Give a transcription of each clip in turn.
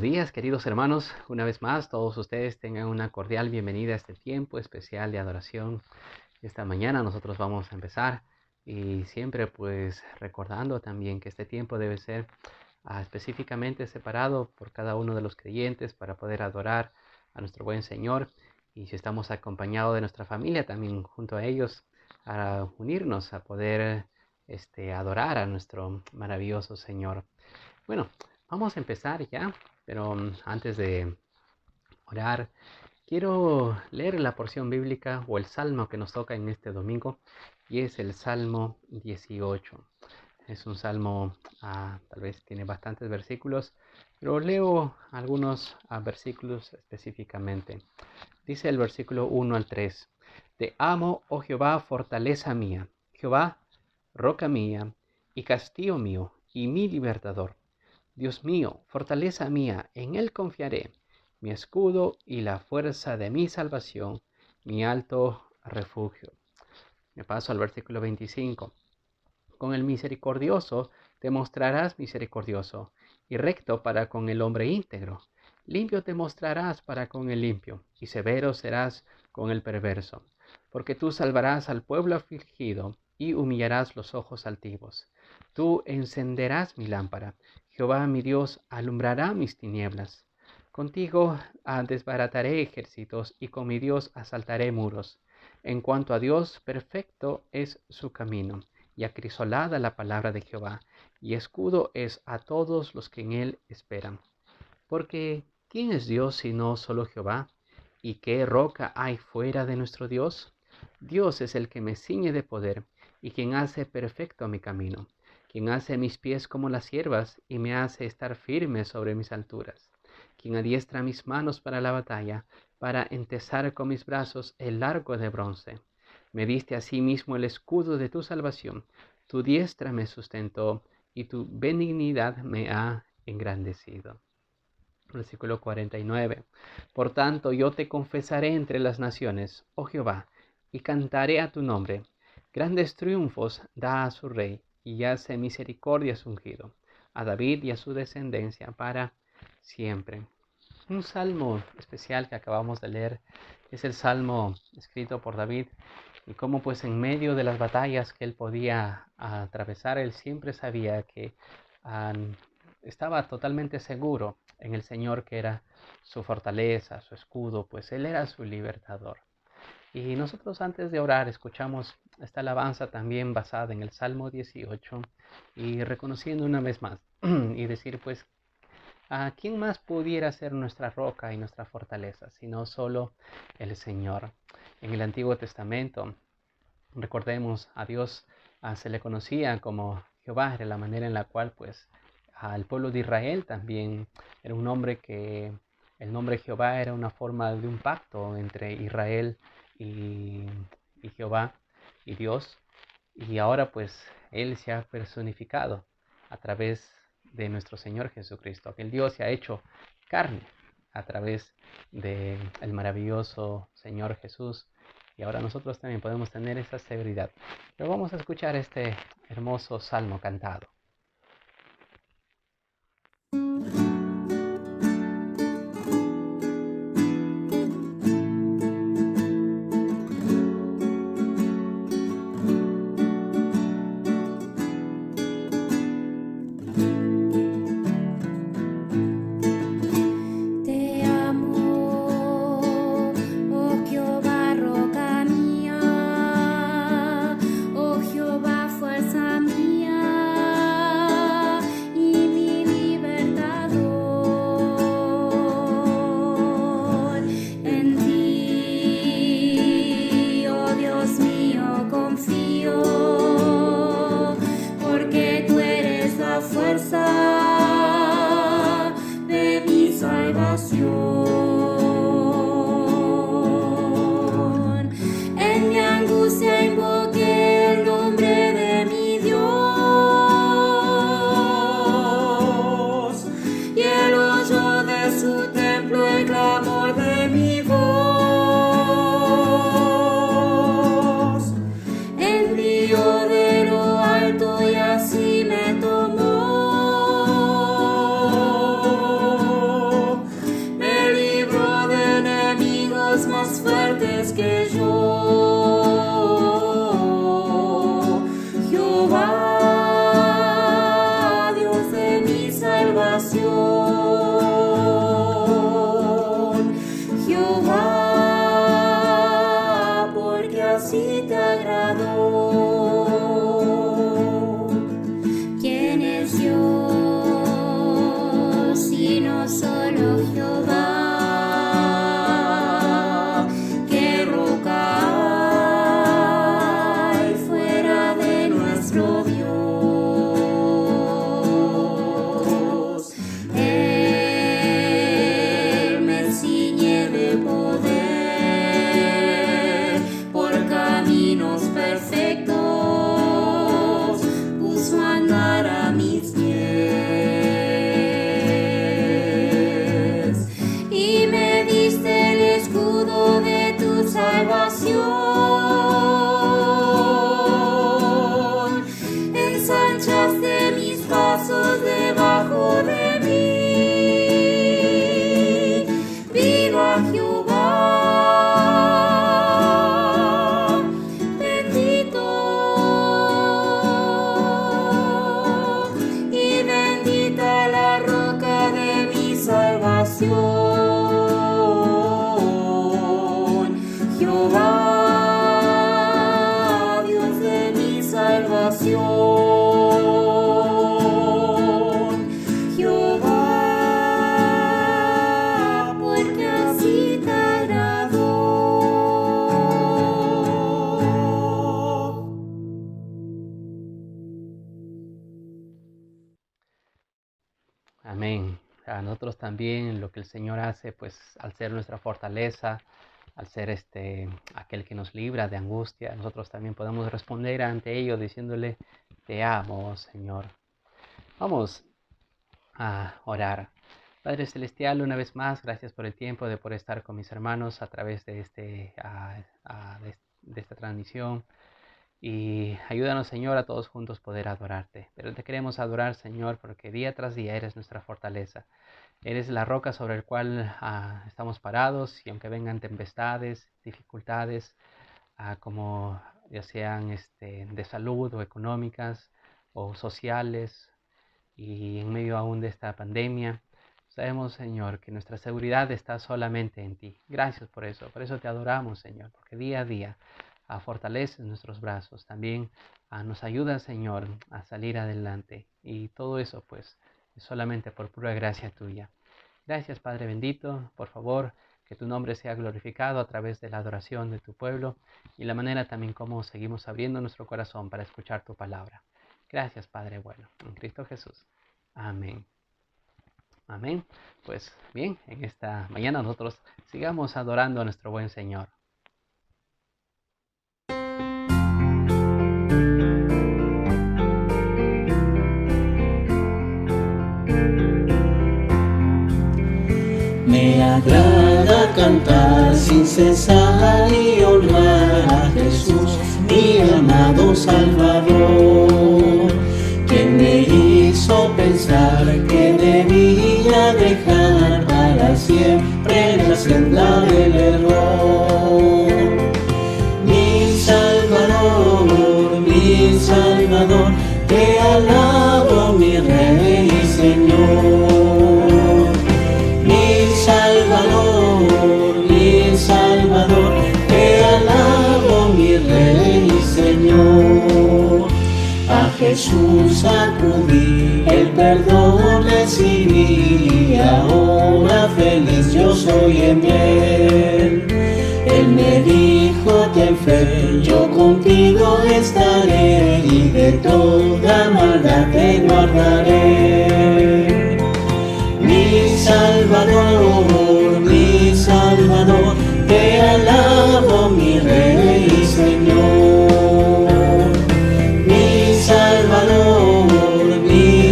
días, queridos hermanos. Una vez más, todos ustedes tengan una cordial bienvenida a este tiempo especial de adoración. Esta mañana nosotros vamos a empezar y siempre pues recordando también que este tiempo debe ser específicamente separado por cada uno de los creyentes para poder adorar a nuestro buen Señor. Y si estamos acompañados de nuestra familia, también junto a ellos, a unirnos a poder adorar a nuestro maravilloso Señor. Bueno, vamos a empezar ya, pero antes de orar, quiero leer la porción bíblica o el salmo que nos toca en este domingo, y es el Salmo 18. Es un salmo, tal vez tiene bastantes versículos, pero leo algunos versículos específicamente. Dice el versículo 1 al 3: Te amo, oh Jehová, fortaleza mía, Jehová, roca mía y castillo mío y mi libertador. Dios mío, fortaleza mía, en él confiaré, mi escudo y la fuerza de mi salvación, mi alto refugio. Me paso al versículo 25. Con el misericordioso te mostrarás misericordioso, y recto para con el hombre íntegro. Limpio te mostrarás para con el limpio, y severo serás con el perverso. Porque tú salvarás al pueblo afligido, y humillarás los ojos altivos. Tú encenderás mi lámpara. Jehová mi Dios alumbrará mis tinieblas. Contigo desbarataré ejércitos, y con mi Dios asaltaré muros. En cuanto a Dios, perfecto es su camino, y acrisolada la palabra de Jehová, y escudo es a todos los que en él esperan. Porque ¿quién es Dios sino solo Jehová? ¿Y qué roca hay fuera de nuestro Dios? Dios es el que me ciñe de poder, y quien hace perfecto mi camino, quien hace mis pies como las siervas, y me hace estar firme sobre mis alturas, quien adiestra mis manos para la batalla, para entesar con mis brazos el arco de bronce. Me diste asimismo el escudo de tu salvación, tu diestra me sustentó, y tu benignidad me ha engrandecido. Versículo 49. Por tanto, yo te confesaré entre las naciones, oh Jehová, y cantaré a tu nombre. Grandes triunfos da a su rey, y hace misericordia a su ungido, a David y a su descendencia para siempre. Un salmo especial que acabamos de leer es el salmo escrito por David, y cómo pues en medio de las batallas que él podía atravesar, él siempre sabía que estaba totalmente seguro en el Señor, que era su fortaleza, su escudo, pues él era su libertador. Y nosotros antes de orar escuchamos esta alabanza también basada en el Salmo 18, y reconociendo una vez más y decir pues, ¿a quién más pudiera ser nuestra roca y nuestra fortaleza sino solo el Señor? En el Antiguo Testamento, recordemos, a Dios se le conocía como Jehová, era la manera en la cual pues al pueblo de Israel también era un nombre que el nombre Jehová era una forma de un pacto entre Israel y, y Jehová y Dios. Y ahora pues Él se ha personificado a través de nuestro Señor Jesucristo. Aquel Dios se ha hecho carne a través del maravilloso Señor Jesús. Y ahora nosotros también podemos tener esa seguridad. Pero vamos a escuchar este hermoso salmo cantado. Te amo, oh Jehová, roca mía, oh Jehová, fuerza mía. nuestro Dios. Él me ciñe de poder por caminos perfectos, puso a andar a mis pies. Y me diste el escudo de tu salvación, ensanchaste mis pasos debajo de mí. Viva Jehová, bendito y bendita la roca de mi salvación. Jehová, Dios de mi salvación. Jehová, porque así te agradó. Amén. A nosotros también lo que el Señor hace, pues al ser nuestra fortaleza, al ser aquel que nos libra de angustia, nosotros también podemos responder ante ello diciéndole, te amo, Señor. Vamos a orar. Padre Celestial, una vez más, gracias por el tiempo de poder estar con mis hermanos a través de esta transmisión. Y ayúdanos, Señor, a todos juntos poder adorarte. Pero te queremos adorar, Señor, porque día tras día eres nuestra fortaleza. Eres la roca sobre la cual estamos parados, y aunque vengan tempestades, dificultades, como ya sean de salud o económicas o sociales, y en medio aún de esta pandemia, sabemos, Señor, que nuestra seguridad está solamente en ti. Gracias por eso te adoramos, Señor, porque día a día fortaleces nuestros brazos, también nos ayudas, Señor, a salir adelante, y todo eso pues es solamente por pura gracia tuya. Gracias, Padre bendito. Por favor, que tu nombre sea glorificado a través de la adoración de tu pueblo y la manera también como seguimos abriendo nuestro corazón para escuchar tu palabra. Gracias, Padre bueno, en Cristo Jesús. Amén. Amén. Pues bien, en esta mañana nosotros sigamos adorando a nuestro buen Señor. Me agrada cantar sin cesar y honrar a Jesús, mi amado Salvador, quien me hizo pensar que debía dejar para siempre la senda del error. Mi Salvador, te alabo, mi Rey y Señor. Salvador, te alabo, mi Rey y Señor. A Jesús acudí, el perdón recibí, ahora feliz yo soy en Él. Él me dijo, ten fe, yo contigo estaré, y de toda maldad te guardaré. Mi Salvador, te alabo, mi Rey y Señor. Mi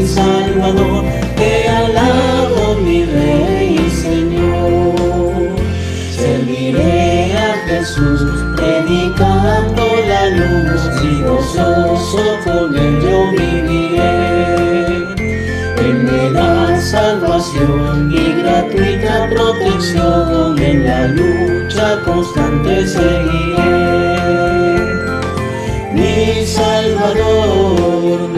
Salvador, te alabo, mi Rey y Señor. Serviré a Jesús, predicando la luz, y gozoso con él yo viviré. Él me da salvación y gratuita protección, en la lucha constante seguiré. Mi Salvador,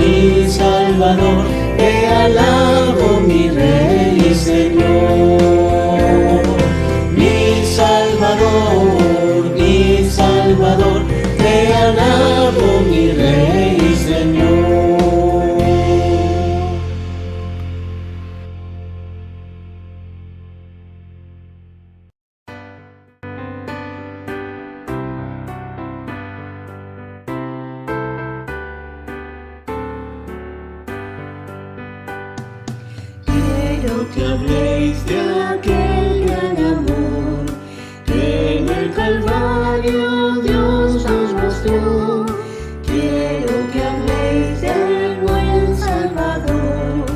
te alabo, mi Rey y Señor. Mi Salvador, te alabo, mi Rey y Señor. Quiero que habléis de aquel gran amor que en el Calvario Dios nos mostró. Quiero que habléis del buen Salvador.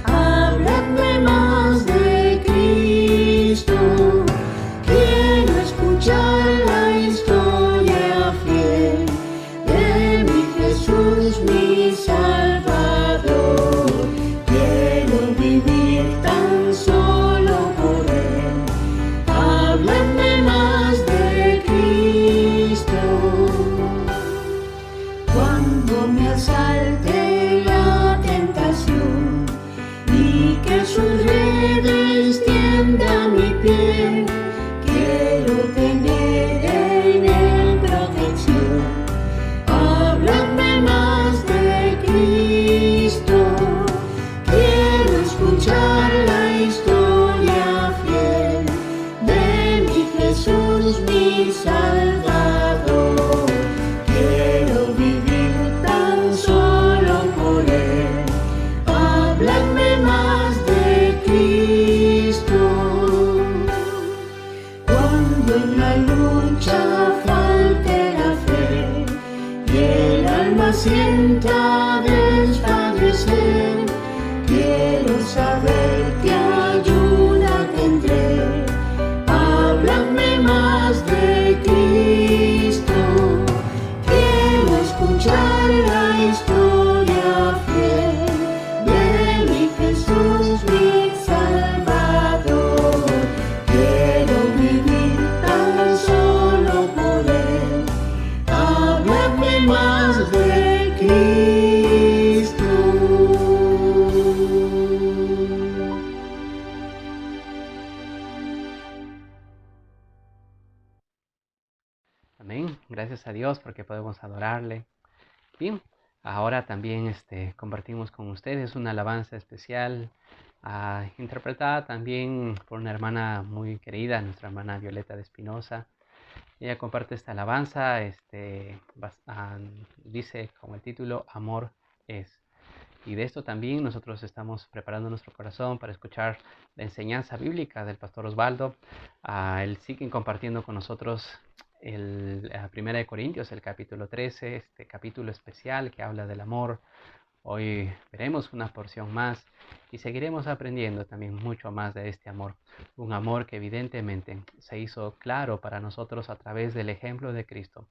Habladme más de Cristo. Quiero escuchar la historia fiel de mi Jesús, mi Salvador. Quiero vivir tan solo por Él. Habladme más de Cristo. Cuando me asalte la tentación y que sus redes tienda mi pie, quiero tener en Él protección. Habladme más de Cristo. Quiero escuchar la historia fiel de mi Jesús, mi Salvador. Quiero vivir tan solo por Él. Habladme más de Cristo. Cuando en la lucha falte la fe y el alma sienta desfallecer, quiero saber que ayuda tendré. Habladme más de Cristo. Quiero escuchar la historia fiel de mi Jesús, mi Salvador. Quiero vivir tan solo por Él. Habladme más de Cristo. Amén. Gracias a Dios porque podemos adorarle. Bien, ahora también compartimos con ustedes una alabanza especial, interpretada también por una hermana muy querida, nuestra hermana Violeta de Espinosa. Ella comparte esta alabanza, dice con el título Amor es. Y de esto también nosotros estamos preparando nuestro corazón para escuchar la enseñanza bíblica del pastor Osvaldo. Él sigue compartiendo con nosotros la Primera de Corintios, el capítulo 13, este capítulo especial que habla del amor. Hoy veremos una porción más y seguiremos aprendiendo también mucho más de este amor. Un amor que evidentemente se hizo claro para nosotros a través del ejemplo de Cristo.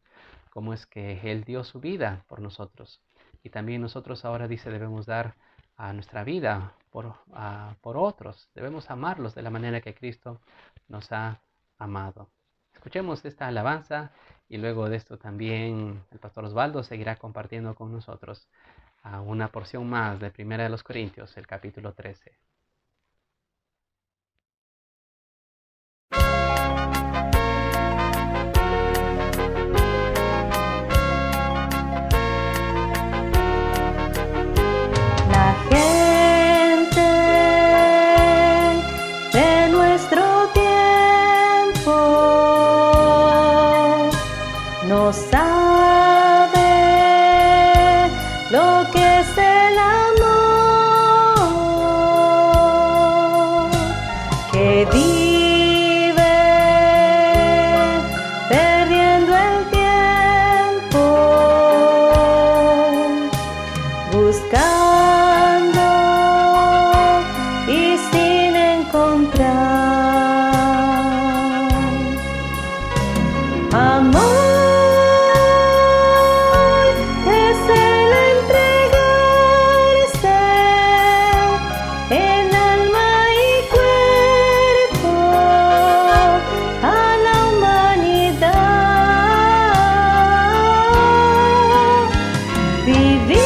Cómo es que Él dio su vida por nosotros. Y también nosotros ahora debemos dar a nuestra vida por otros. Debemos amarlos de la manera que Cristo nos ha amado. Escuchemos esta alabanza y luego de esto también el pastor Osvaldo seguirá compartiendo con nosotros una porción más de Primera de los Corintios, el capítulo 13. La gente de nuestro tiempo no sabe lo que es el amor, que vive perdiendo el tiempo, buscando y sin encontrar amor. Es el entregarse en alma y cuerpo a la humanidad. Vivir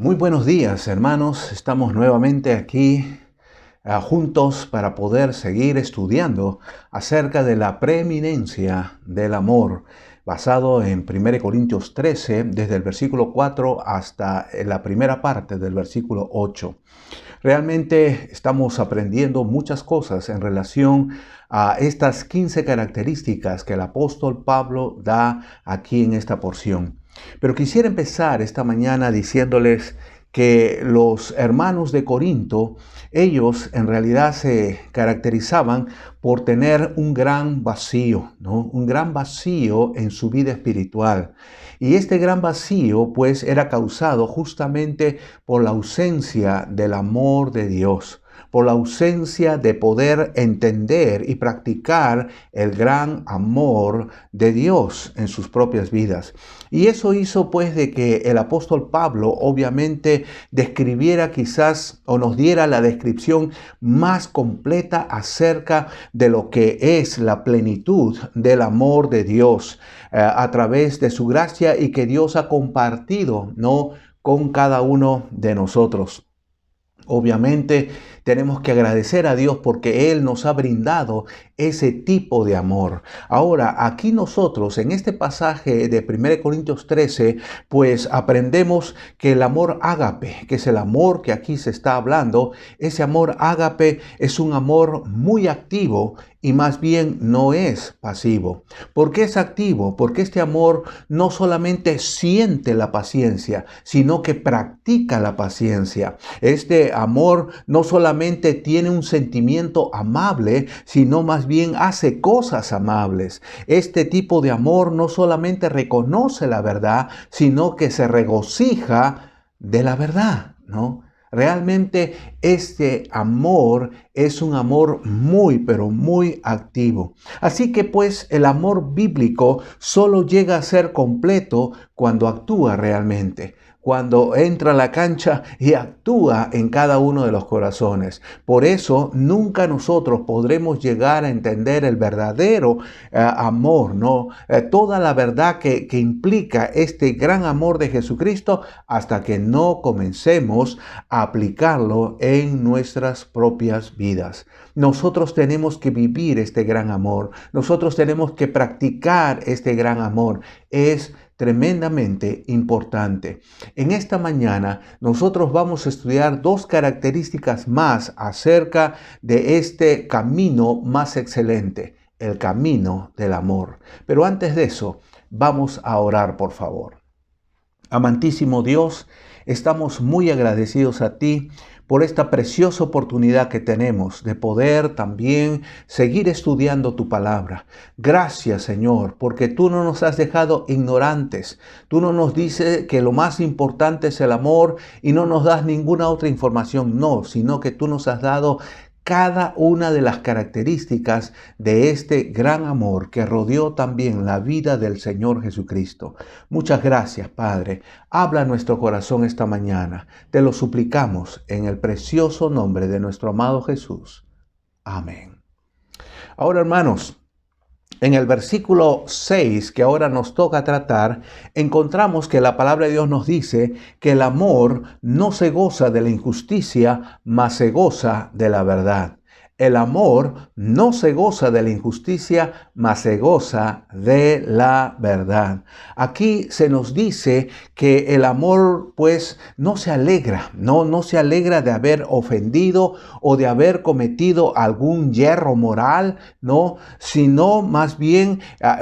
Muy buenos días, hermanos. Estamos nuevamente aquí juntos para poder seguir estudiando acerca de la preeminencia del amor, basado en 1 Corintios 13, desde el versículo 4 hasta la primera parte del versículo 8. Realmente estamos aprendiendo muchas cosas en relación a estas 15 características que el apóstol Pablo da aquí en esta porción. Pero quisiera empezar esta mañana diciéndoles que los hermanos de Corinto, ellos en realidad se caracterizaban por tener un gran vacío, ¿no? Un gran vacío en su vida espiritual. Y este gran vacío, pues, era causado justamente por la ausencia del amor de Dios, por la ausencia de poder entender y practicar el gran amor de Dios en sus propias vidas. Y eso hizo pues de que el apóstol Pablo obviamente describiera quizás o nos diera la descripción más completa acerca de lo que es la plenitud del amor de Dios a través de su gracia y que Dios ha compartido, ¿no?, con cada uno de nosotros. Obviamente tenemos que agradecer a Dios porque Él nos ha brindado ese tipo de amor. Ahora, aquí nosotros en este pasaje de 1 Corintios 13, pues aprendemos que el amor ágape, que es el amor que aquí se está hablando, ese amor ágape es un amor muy activo y más bien no es pasivo. ¿Por qué es activo? Porque este amor no solamente siente la paciencia, sino que practica la paciencia. Este amor no solamente tiene un sentimiento amable, sino más bien hace cosas amables. Este tipo de amor no solamente reconoce la verdad, sino que se regocija de la verdad, ¿no? Realmente este amor es un amor muy, pero muy activo. Así que pues el amor bíblico solo llega a ser completo cuando actúa realmente, cuando entra a la cancha y actúa en cada uno de los corazones. Por eso nunca nosotros podremos llegar a entender el verdadero amor, ¿no? Toda la verdad que implica este gran amor de Jesucristo hasta que no comencemos a aplicarlo en nuestras propias vidas. Nosotros tenemos que vivir este gran amor. Nosotros tenemos que practicar este gran amor. Es tremendamente importante. En esta mañana nosotros vamos a estudiar dos características más acerca de este camino más excelente, el camino del amor. Pero antes de eso, vamos a orar, por favor. Amantísimo Dios, estamos muy agradecidos a ti por esta preciosa oportunidad que tenemos de poder también seguir estudiando tu palabra. Gracias, Señor, porque tú no nos has dejado ignorantes. Tú no nos dices que lo más importante es el amor y no nos das ninguna otra información, no, sino que tú nos has dado cada una de las características de este gran amor que rodeó también la vida del Señor Jesucristo. Muchas gracias, Padre. Habla a nuestro corazón esta mañana. Te lo suplicamos en el precioso nombre de nuestro amado Jesús. Amén. Ahora, hermanos, en el versículo 6 que ahora nos toca tratar, encontramos que la palabra de Dios nos dice que el amor no se goza de la injusticia, mas se goza de la verdad. El amor no se goza de la injusticia, mas se goza de la verdad. Aquí se nos dice que el amor pues no se alegra, no se alegra de haber ofendido o de haber cometido algún yerro moral, no, sino más bien,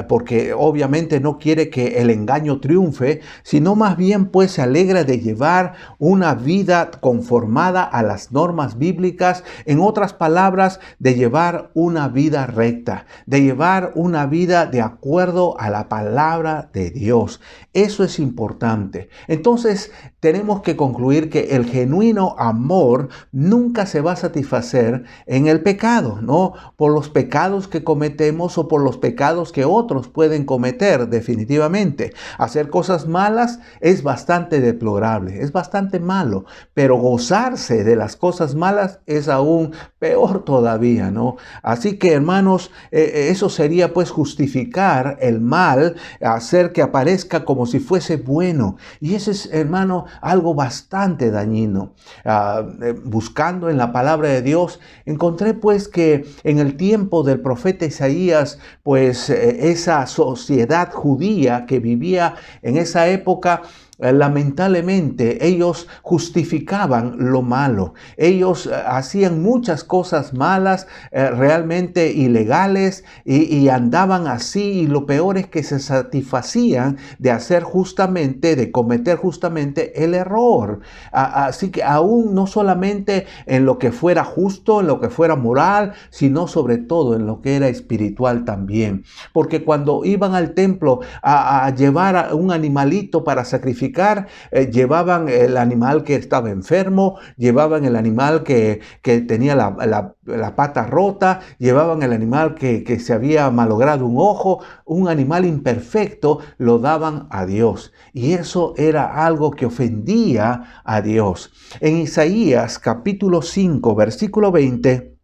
porque obviamente no quiere que el engaño triunfe, sino más bien pues se alegra de llevar una vida conformada a las normas bíblicas. En otras palabras, de llevar una vida recta, de llevar una vida de acuerdo a la palabra de Dios. Eso es importante. Entonces, tenemos que concluir que el genuino amor nunca se va a satisfacer en el pecado, ¿no? Por los pecados que cometemos o por los pecados que otros pueden cometer, definitivamente. Hacer cosas malas es bastante deplorable, es bastante malo, pero gozarse de las cosas malas es aún peor todavía, ¿no? Así que, hermanos, eso sería pues justificar el mal, hacer que aparezca como si fuese bueno. Y eso es, hermano, algo bastante dañino. Buscando en la palabra de Dios, encontré pues que en el tiempo del profeta Isaías, pues esa sociedad judía que vivía en esa época, lamentablemente ellos justificaban lo malo. Ellos hacían muchas cosas malas, realmente ilegales, y andaban así, y lo peor es que se satisfacían de hacer justamente, de cometer justamente el error. Así que aún no solamente en lo que fuera justo, en lo que fuera moral, sino sobre todo en lo que era espiritual también. Porque cuando iban al templo a llevar a un animalito para sacrificar, llevaban el animal que estaba enfermo, llevaban el animal que tenía la pata rota, llevaban el animal que se había malogrado un ojo, un animal imperfecto, lo daban a Dios. Y eso era algo que ofendía a Dios. En Isaías capítulo 5, versículo 20,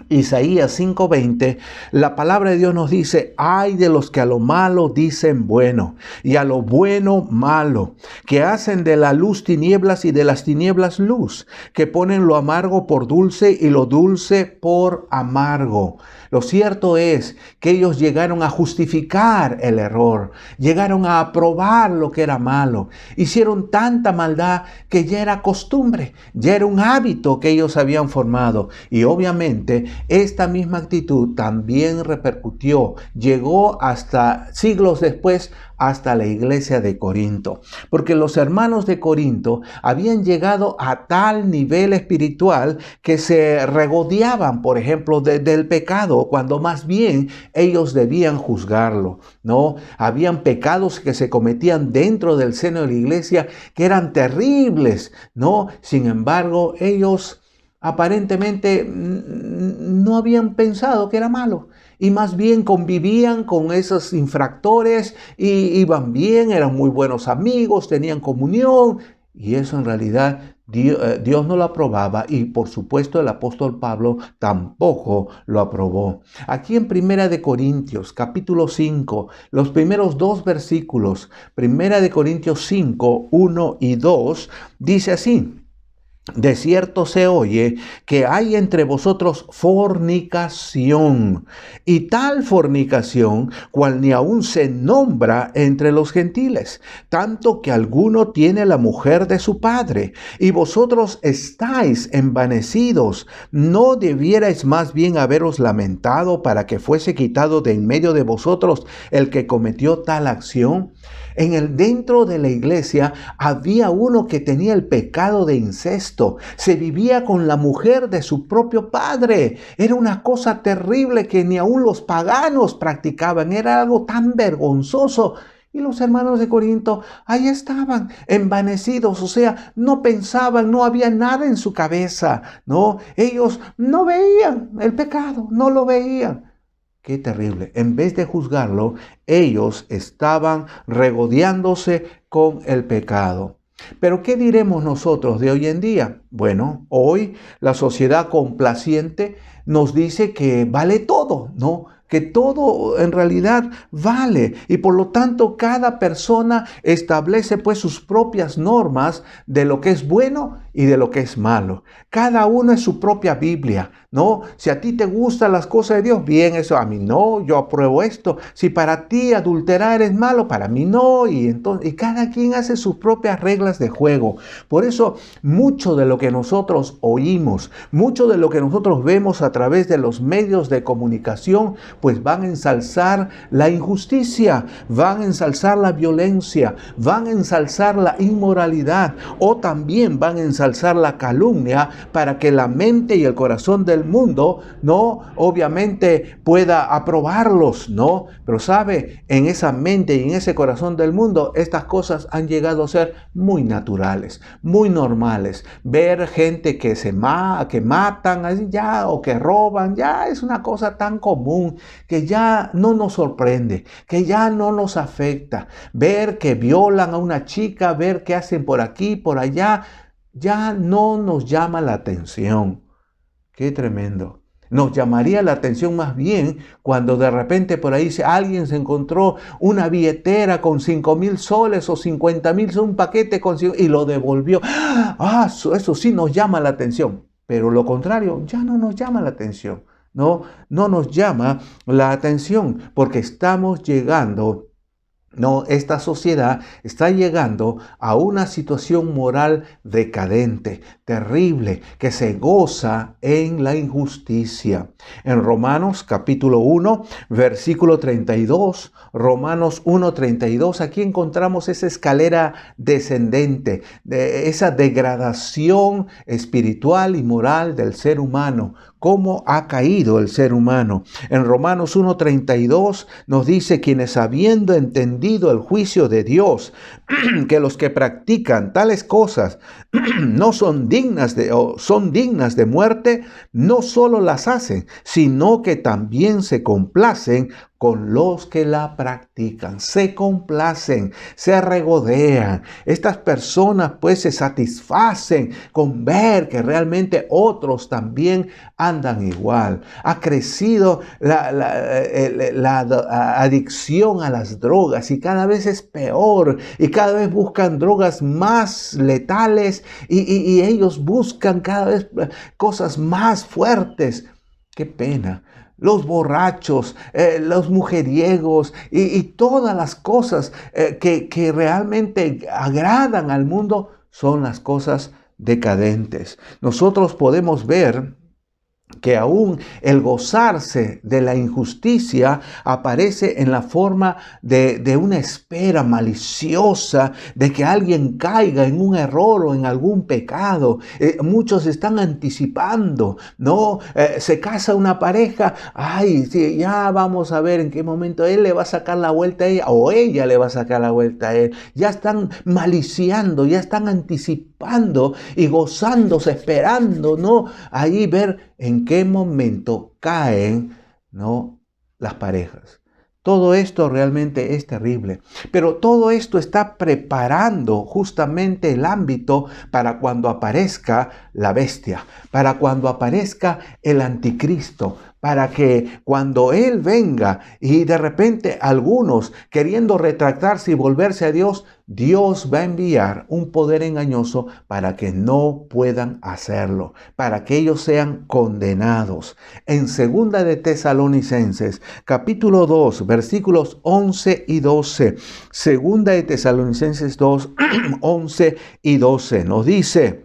Isaías 5:20, la palabra de Dios nos dice: ay de los que a lo malo dicen bueno y a lo bueno malo, que hacen de la luz tinieblas y de las tinieblas luz, que ponen lo amargo por dulce y lo dulce por amargo. Lo cierto es que ellos llegaron a justificar el error, llegaron a aprobar lo que era malo, hicieron tanta maldad que ya era costumbre, ya era un hábito que ellos habían formado. Y obviamente esta misma actitud también repercutió, llegó hasta siglos después, hasta la iglesia de Corinto, porque los hermanos de Corinto habían llegado a tal nivel espiritual que se regodeaban, por ejemplo, del pecado, cuando más bien ellos debían juzgarlo, ¿no? Habían pecados que se cometían dentro del seno de la iglesia que eran terribles, ¿no? Sin embargo, ellos aparentemente no habían pensado que era malo, y más bien convivían con esos infractores y iban bien, eran muy buenos amigos, tenían comunión, y eso en realidad Dios no lo aprobaba, y por supuesto el apóstol Pablo tampoco lo aprobó. Aquí en Primera de Corintios capítulo 5, los primeros 2 versículos, Primera de Corintios 5, 1 y 2, dice así: de cierto se oye que hay entre vosotros fornicación, y tal fornicación cual ni aun se nombra entre los gentiles, tanto que alguno tiene la mujer de su padre, y vosotros estáis envanecidos. ¿No debierais más bien haberos lamentado para que fuese quitado de en medio de vosotros el que cometió tal acción? Dentro de la iglesia había uno que tenía el pecado de incesto. Se vivía con la mujer de su propio padre. Era una cosa terrible que ni aun los paganos practicaban. Era algo tan vergonzoso. Y los hermanos de Corinto ahí estaban, envanecidos, o sea, no pensaban, no había nada en su cabeza, ¿no? Ellos no veían el pecado, no lo veían. Qué terrible. En vez de juzgarlo, ellos estaban regodeándose con el pecado. Pero ¿qué diremos nosotros de hoy en día? Bueno, hoy la sociedad complaciente nos dice que vale todo, ¿no? Que todo en realidad vale, y por lo tanto cada persona establece pues sus propias normas de lo que es bueno y de lo que es malo. Cada uno es su propia Biblia, ¿no? Si a ti te gustan las cosas de Dios, bien, eso a mí no, yo apruebo esto. Si para ti adulterar es malo, para mí no, y cada quien hace sus propias reglas de juego. Por eso mucho de lo que nosotros oímos, mucho de lo que nosotros vemos a través de los medios de comunicación, pues van a ensalzar la injusticia, van a ensalzar la violencia, van a ensalzar la inmoralidad, o también van a ensalzar la calumnia, para que la mente y el corazón del mundo, ¿no?, obviamente pueda aprobarlos, ¿no? Pero sabe, en esa mente y en ese corazón del mundo, estas cosas han llegado a ser muy naturales, muy normales. Ver gente que que matan así ya, o que roban, ya es una cosa tan común que ya no nos sorprende, que ya no nos afecta. Ver que violan a una chica, ver que hacen por aquí, por allá, ya no nos llama la atención. Qué tremendo. Nos llamaría la atención más bien cuando de repente por ahí alguien se encontró una billetera con 5,000 soles o 50,000, un paquete y lo devolvió. Eso sí nos llama la atención. Pero lo contrario ya no nos llama la atención. No nos llama la atención porque estamos llegando. Esta sociedad está llegando a una situación moral decadente, terrible, que se goza en la injusticia. En Romanos capítulo 1, versículo 32, Romanos 1:32, aquí encontramos esa escalera descendente, de esa degradación espiritual y moral del ser humano. ¿Cómo ha caído el ser humano? En Romanos 1:32 nos dice: quienes habiendo entendido el juicio de Dios, que los que practican tales cosas no son dignas de muerte, no solo las hacen, sino que también se complacen con los que la practican. Se complacen, se regodean. Estas personas pues se satisfacen con ver que realmente otros también andan igual. Ha crecido la adicción a las drogas y cada vez es peor y cada vez buscan drogas más letales y ellos buscan cada vez cosas más fuertes. Qué pena. Los borrachos, los mujeriegos y todas las cosas que realmente agradan al mundo son las cosas decadentes. Nosotros podemos ver que aún el gozarse de la injusticia aparece en la forma de una espera maliciosa de que alguien caiga en un error o en algún pecado. Muchos están anticipando, ¿no? Se casa una pareja, sí, ya vamos a ver en qué momento él le va a sacar la vuelta a ella o ella le va a sacar la vuelta a él. Ya están maliciando, ya están anticipando y gozándose, esperando, ¿no? Ahí ver en qué momento caen, ¿no?, las parejas. Todo esto realmente es terrible, pero todo esto está preparando justamente el ámbito para cuando aparezca la bestia, para cuando aparezca el anticristo, para que cuando Él venga y de repente algunos queriendo retractarse y volverse a Dios, Dios va a enviar un poder engañoso para que no puedan hacerlo, para que ellos sean condenados. En 2 de Tesalonicenses, capítulo 2, versículos 11 y 12. 2 de Tesalonicenses 2, 11 y 12 nos dice: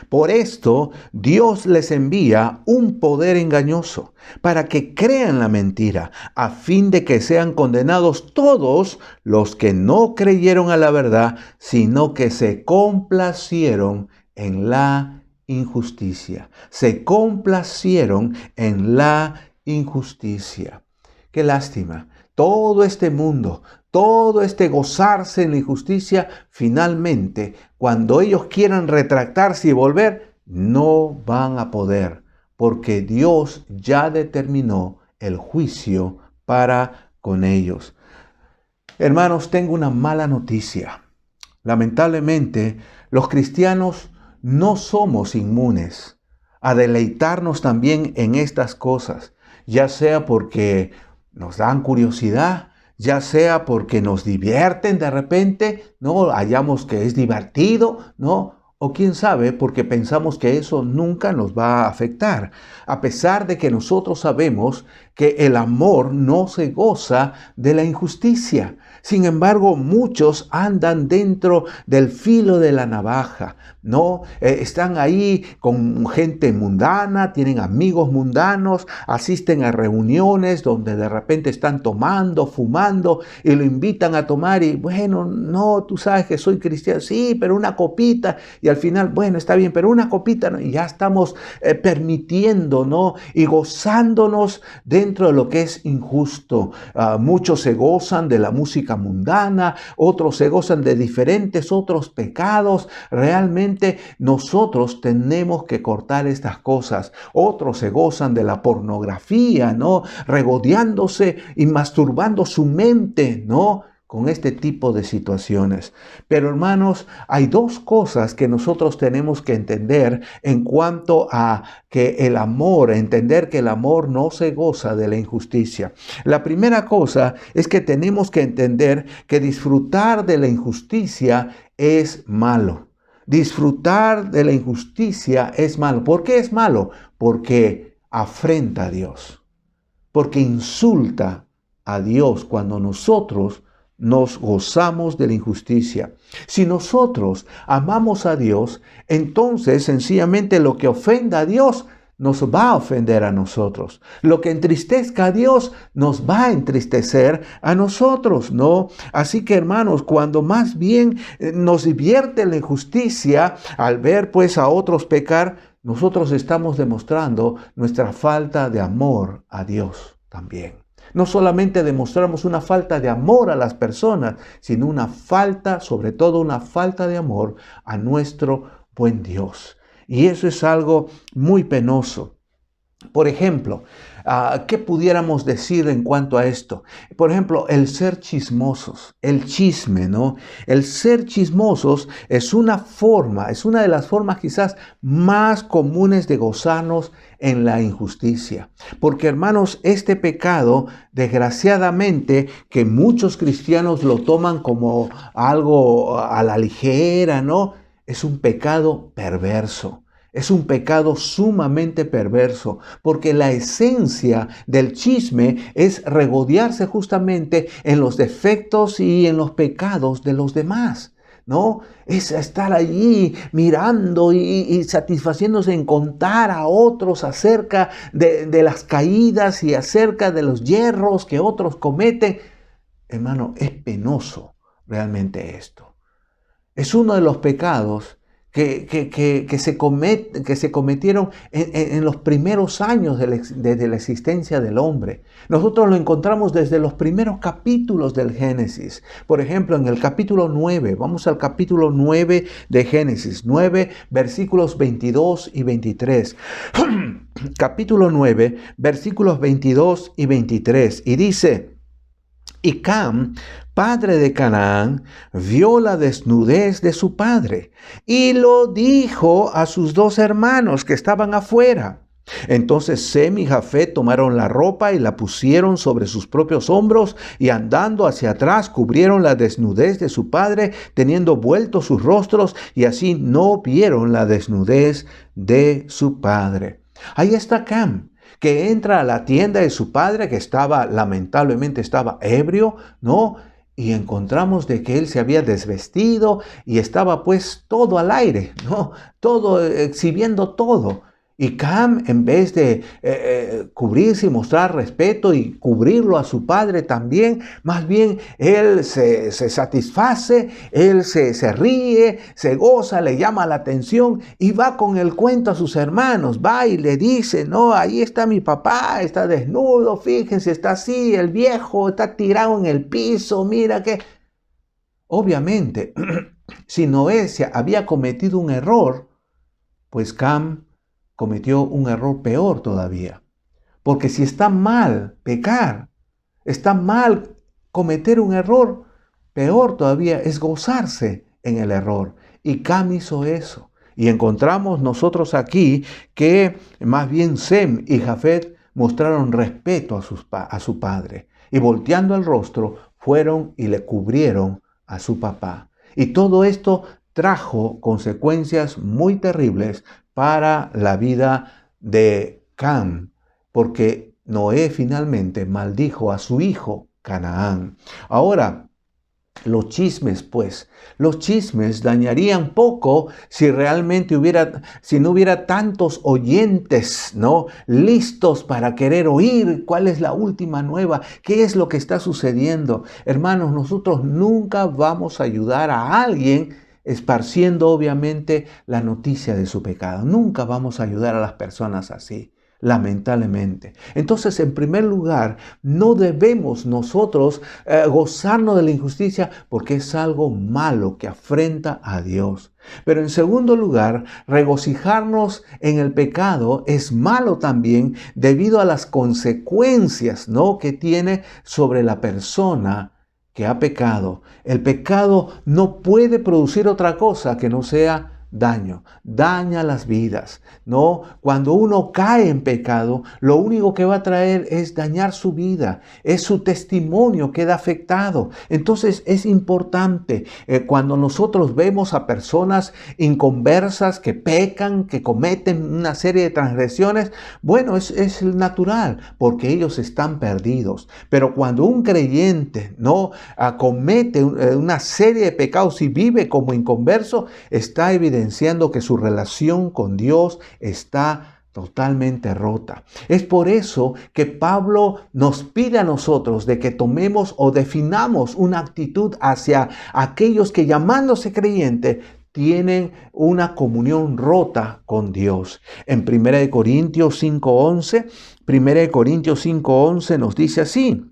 por esto Dios les envía un poder engañoso para que crean la mentira, a fin de que sean condenados todos los que no creyeron a la verdad, sino que se complacieron en la injusticia. Se complacieron en la injusticia. Qué lástima. Todo este mundo, todo este gozarse en la injusticia, finalmente, cuando ellos quieran retractarse y volver, no van a poder, porque Dios ya determinó el juicio para con ellos. Hermanos, tengo una mala noticia. Lamentablemente, los cristianos no somos inmunes a deleitarnos también en estas cosas, ya sea porque nos dan curiosidad, ya sea porque nos divierten de repente, ¿no? Hallamos que es divertido, ¿no? O quién sabe, porque pensamos que eso nunca nos va a afectar. A pesar de que nosotros sabemos que el amor no se goza de la injusticia. Sin embargo, muchos andan dentro del filo de la navaja, ¿no? Están ahí con gente mundana, tienen amigos mundanos, asisten a reuniones donde de repente están tomando, fumando y lo invitan a tomar y bueno, no, tú sabes que soy cristiano, sí, pero una copita y al final, bueno, está bien, pero una copita, ¿no? Y ya estamos permitiendo, ¿no? Y gozándonos dentro de lo que es injusto. Muchos se gozan de la música mundana, otros se gozan de diferentes otros pecados. Realmente nosotros tenemos que cortar estas cosas. Otros se gozan de la pornografía, ¿no? Regodeándose y masturbando su mente, ¿no? con este tipo de situaciones. Pero hermanos, hay dos cosas que nosotros tenemos que entender en cuanto a que el amor, entender que el amor no se goza de la injusticia. La primera cosa es que tenemos que entender que disfrutar de la injusticia es malo. Disfrutar de la injusticia es malo. ¿Por qué es malo? Porque afrenta a Dios. Porque insulta a Dios cuando nosotros nos gozamos de la injusticia. Si nosotros amamos a Dios, entonces sencillamente lo que ofenda a Dios nos va a ofender a nosotros. Lo que entristezca a Dios nos va a entristecer a nosotros, ¿no? Así que, hermanos, cuando más bien nos divierte la injusticia al ver pues a otros pecar, nosotros estamos demostrando nuestra falta de amor a Dios también. No solamente demostramos una falta de amor a las personas, sino una falta, sobre todo una falta de amor a nuestro buen Dios. Y eso es algo muy penoso. Por ejemplo, ¿qué pudiéramos decir en cuanto a esto? Por ejemplo, el ser chismosos, el chisme, ¿no? El ser chismosos es una de las formas quizás más comunes de gozarnos en la injusticia. Porque, hermanos, este pecado, desgraciadamente, que muchos cristianos lo toman como algo a la ligera, ¿no? Es un pecado perverso. Es un pecado sumamente perverso, porque la esencia del chisme es regodearse justamente en los defectos y en los pecados de los demás, ¿no? Es estar allí mirando y satisfaciéndose en contar a otros acerca de las caídas y acerca de los yerros que otros cometen. Hermano, es penoso realmente esto. Es uno de los pecados que se cometieron en los primeros años de la existencia del hombre. Nosotros lo encontramos desde los primeros capítulos del Génesis. Por ejemplo, en el capítulo 9, vamos al capítulo 9 de Génesis, 9 versículos 22 y 23. Capítulo 9, versículos 22 y 23. Y dice: y Cam, padre de Canaán, vio la desnudez de su padre y lo dijo a sus dos hermanos que estaban afuera. Entonces Sem y Jafet tomaron la ropa y la pusieron sobre sus propios hombros y andando hacia atrás cubrieron la desnudez de su padre, teniendo vueltos sus rostros, y así no vieron la desnudez de su padre. Ahí está Cam, que entra a la tienda de su padre, que lamentablemente estaba ebrio, ¿no? Y encontramos de que él se había desvestido y estaba pues todo al aire, ¿no? Todo, exhibiendo todo. Y Cam, en vez de cubrirse y mostrar respeto y cubrirlo a su padre también, más bien él se satisface, él se ríe, se goza, le llama la atención y va con el cuento a sus hermanos. Va y le dice: no, ahí está mi papá, está desnudo, fíjense, está así, el viejo está tirado en el piso, mira que... Obviamente, si Noé había cometido un error, pues Cam cometió un error peor todavía. Porque si está mal pecar, está mal cometer un error, peor todavía es gozarse en el error. Y Cam hizo eso. Y encontramos nosotros aquí que más bien Sem y Jafet mostraron respeto a su padre. Y volteando el rostro, fueron y le cubrieron a su papá. Y todo esto trajo consecuencias muy terribles para la vida de Cam, porque Noé finalmente maldijo a su hijo Canaán. Ahora, los chismes, los chismes dañarían poco si no hubiera tantos oyentes, ¿no? Listos para querer oír cuál es la última nueva, qué es lo que está sucediendo. Hermanos, nosotros nunca vamos a ayudar a alguien esparciendo obviamente la noticia de su pecado. Nunca vamos a ayudar a las personas así, lamentablemente. Entonces, en primer lugar, no debemos nosotros gozarnos de la injusticia porque es algo malo que afrenta a Dios. Pero en segundo lugar, regocijarnos en el pecado es malo también debido a las consecuencias, ¿no?, que tiene sobre la persona que ha pecado, el pecado no puede producir otra cosa que no sea daño, daña las vidas, ¿no? Cuando uno cae en pecado, lo único que va a traer es dañar su vida, es su testimonio queda afectado. Entonces es importante cuando nosotros vemos a personas inconversas que pecan, que cometen una serie de transgresiones, bueno, es natural porque ellos están perdidos. Pero cuando un creyente no comete una serie de pecados y vive como inconverso, está evidenciando que su relación con Dios está totalmente rota. Es por eso que Pablo nos pide a nosotros de que tomemos o definamos una actitud hacia aquellos que, llamándose creyentes, tienen una comunión rota con Dios. En 1 Corintios 5:11 nos dice así.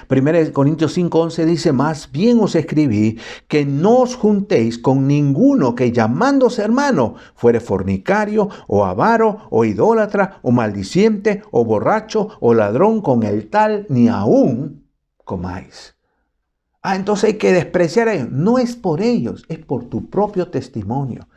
1 Corintios 5:11 dice: más bien os escribí que no os juntéis con ninguno que, llamándose hermano, fuere fornicario o avaro o idólatra o maldiciente o borracho o ladrón, con el tal ni aún comáis. Entonces hay que despreciar a ellos. No es por ellos, es por tu propio testimonio.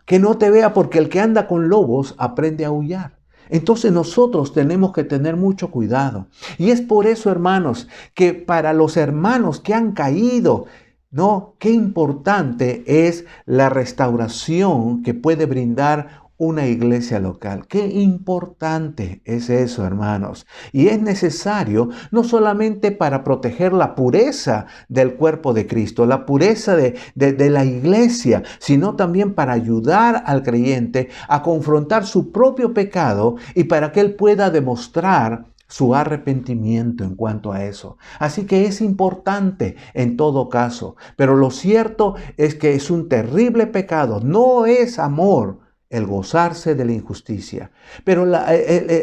Que no te vea, porque el que anda con lobos aprende a aullar. Entonces nosotros tenemos que tener mucho cuidado. Y es por eso, hermanos, que para los hermanos que han caído, ¿no? Qué importante es la restauración que puede brindar una iglesia local. Qué importante es eso, hermanos. Y es necesario no solamente para proteger la pureza del cuerpo de Cristo, la pureza de la iglesia, sino también para ayudar al creyente a confrontar su propio pecado y para que él pueda demostrar su arrepentimiento en cuanto a eso. Así que es importante en todo caso. Pero lo cierto es que es un terrible pecado. No es amor el gozarse de la injusticia. Pero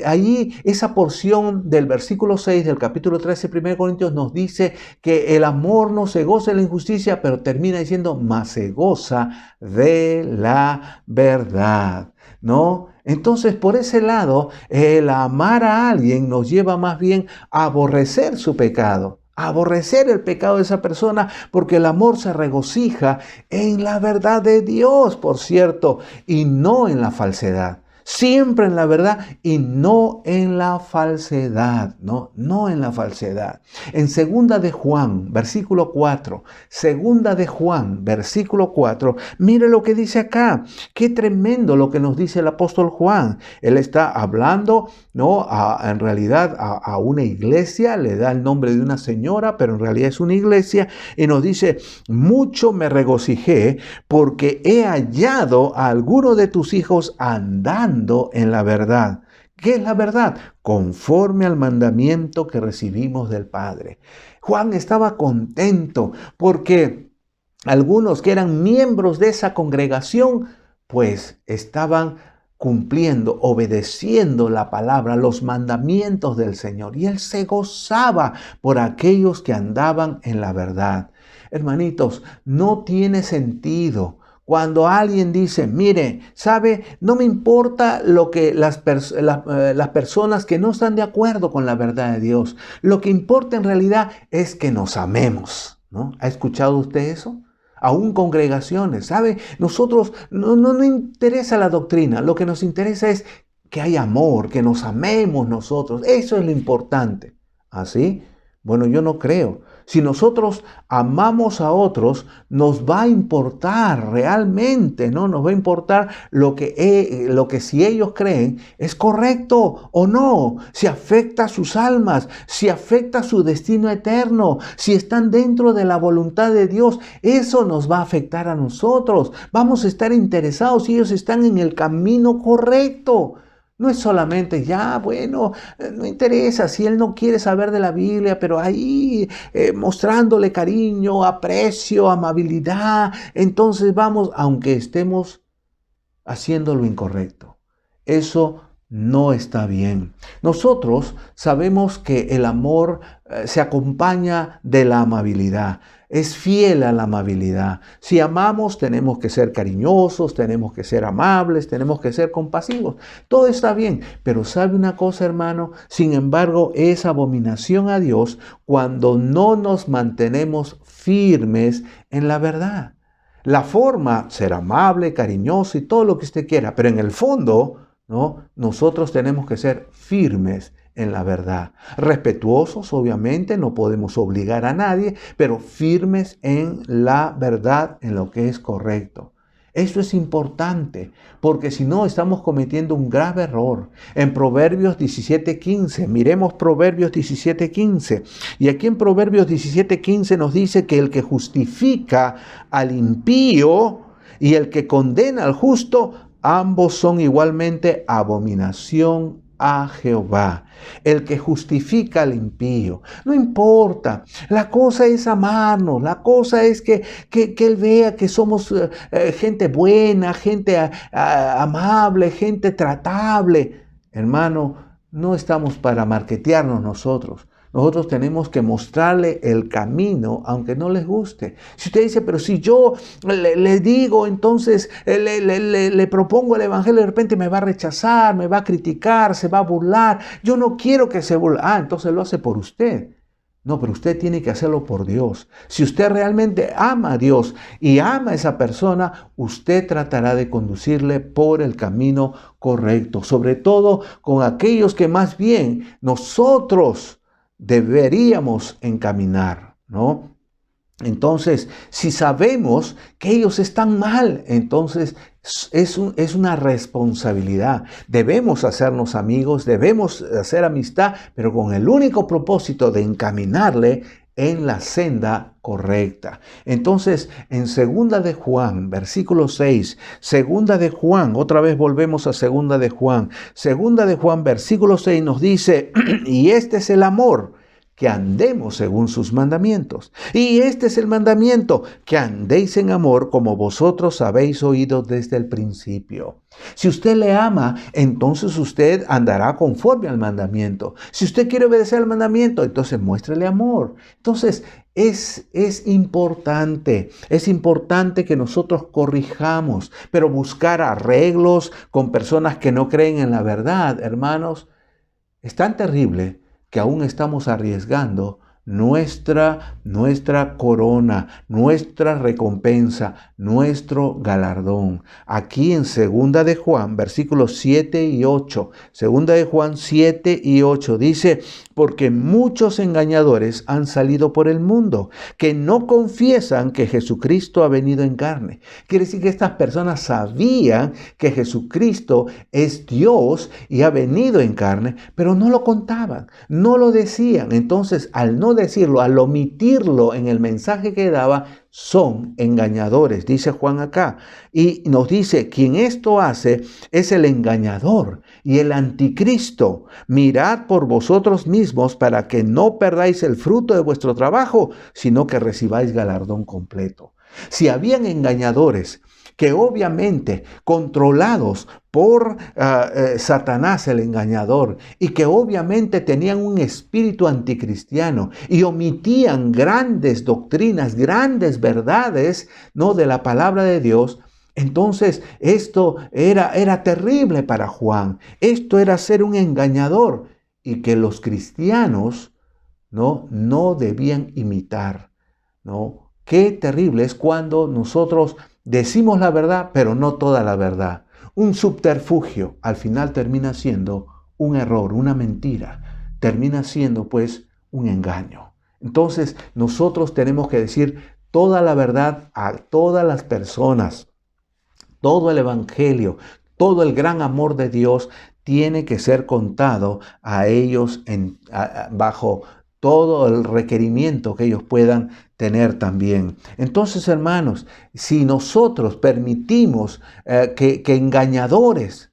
ahí esa porción del versículo 6 del capítulo 13 de 1 Corintios nos dice que el amor no se goza de la injusticia, pero termina diciendo: mas se goza de la verdad, ¿no? Entonces, por ese lado, el amar a alguien nos lleva más bien a aborrecer su pecado, a aborrecer el pecado de esa persona, porque el amor se regocija en la verdad de Dios, por cierto, y no en la falsedad. Siempre en la verdad y no en la falsedad, no en la falsedad. En 2 de Juan, versículo 4, mire lo que dice acá. Qué tremendo lo que nos dice el apóstol Juan. Él está hablando, en realidad a una iglesia, le da el nombre de una señora, pero en realidad es una iglesia, y nos dice: mucho me regocijé porque he hallado a alguno de tus hijos andando en la verdad. ¿Qué es la verdad? Conforme al mandamiento que recibimos del Padre. Juan estaba contento porque algunos que eran miembros de esa congregación, pues estaban cumpliendo, obedeciendo la palabra, los mandamientos del Señor. Y él se gozaba por aquellos que andaban en la verdad. Hermanitos, no tiene sentido cuando alguien dice: mire, ¿sabe? No me importa lo que las personas que no están de acuerdo con la verdad de Dios. Lo que importa en realidad es que nos amemos, ¿no? ¿Ha escuchado usted eso? Aún congregaciones, ¿sabe? Nosotros no interesa la doctrina. Lo que nos interesa es que haya amor, que nos amemos nosotros. Eso es lo importante. ¿Así? Bueno, yo no creo. Si nosotros amamos a otros, nos va a importar realmente, ¿no? Nos va a importar lo que si ellos creen es correcto o no, si afecta a sus almas, si afecta a su destino eterno, si están dentro de la voluntad de Dios. Eso nos va a afectar a nosotros. Vamos a estar interesados si ellos están en el camino correcto. No es solamente, no interesa si él no quiere saber de la Biblia, pero ahí mostrándole cariño, aprecio, amabilidad, entonces vamos, aunque estemos haciendo lo incorrecto. Eso no está bien. Nosotros sabemos que el amor se acompaña de la amabilidad. es fiel a la amabilidad. Si amamos, tenemos que ser cariñosos, tenemos que ser amables, tenemos que ser compasivos. Todo está bien, pero ¿sabe una cosa, hermano? Sin embargo, es abominación a Dios cuando no nos mantenemos firmes en la verdad. La forma, ser amable, cariñoso y todo lo que usted quiera, pero en el fondo, ¿no? Nosotros tenemos que ser firmes en la verdad. Respetuosos, obviamente, no podemos obligar a nadie, pero firmes en la verdad, en lo que es correcto. Esto es importante, porque si no estamos cometiendo un grave error. En Proverbios 17:15, miremos Proverbios 17:15. Y aquí en Proverbios 17:15 nos dice que el que justifica al impío y el que condena al justo, ambos son igualmente abominación a Jehová. El que justifica al impío. No importa. La cosa es amarnos. La cosa es que Él vea que somos gente buena, gente amable, gente tratable. Hermano, no estamos para marketearnos nosotros. Nosotros tenemos que mostrarle el camino, aunque no les guste. Si usted dice, pero si yo le digo, entonces le propongo el evangelio, de repente me va a rechazar, me va a criticar, se va a burlar. Yo no quiero que se burle. Entonces lo hace por usted. No, pero usted tiene que hacerlo por Dios. Si usted realmente ama a Dios y ama a esa persona, usted tratará de conducirle por el camino correcto. Sobre todo con aquellos que más bien nosotros deberíamos encaminar, ¿no? Entonces, si sabemos que ellos están mal, entonces es una responsabilidad. Debemos hacernos amigos, debemos hacer amistad, pero con el único propósito de encaminarle en la senda correcta. Entonces, en 2 de Juan, versículo 6, 2 de Juan, otra vez volvemos a 2 de Juan. 2 de Juan, versículo 6 nos dice, y este es el amor, que andemos según sus mandamientos. Y este es el mandamiento, que andéis en amor como vosotros habéis oído desde el principio. Si usted le ama, entonces usted andará conforme al mandamiento. Si usted quiere obedecer al mandamiento, entonces muéstrele amor. Entonces es importante que nosotros corrijamos, pero buscar arreglos con personas que no creen en la verdad, hermanos, es tan terrible que aún estamos arriesgando nuestra corona, nuestra recompensa, nuestro galardón. Aquí en 2 de Juan, versículos 7 y 8, 2 de Juan 7 y 8 dice, porque muchos engañadores han salido por el mundo, que no confiesan que Jesucristo ha venido en carne. Quiere decir que estas personas sabían que Jesucristo es Dios y ha venido en carne, pero no lo contaban, no lo decían. Entonces, al no decirlo, al omitirlo en el mensaje que daba, son engañadores, dice Juan acá. Y nos dice, quien esto hace es el engañador y el anticristo. Mirad por vosotros mismos para que no perdáis el fruto de vuestro trabajo, sino que recibáis galardón completo. Si habían engañadores que obviamente controlados por Satanás el engañador y que obviamente tenían un espíritu anticristiano y omitían grandes doctrinas, grandes verdades, ¿no?, de la palabra de Dios, entonces esto era terrible para Juan. Esto era ser un engañador y que los cristianos no debían imitar, ¿no? Qué terrible es cuando nosotros decimos la verdad, pero no toda la verdad. Un subterfugio al final termina siendo un error, una mentira. Termina siendo pues un engaño. Entonces nosotros tenemos que decir toda la verdad a todas las personas. Todo el evangelio, todo el gran amor de Dios tiene que ser contado a ellos bajo todo el requerimiento que ellos puedan tener también. Entonces, hermanos, si nosotros permitimos que engañadores,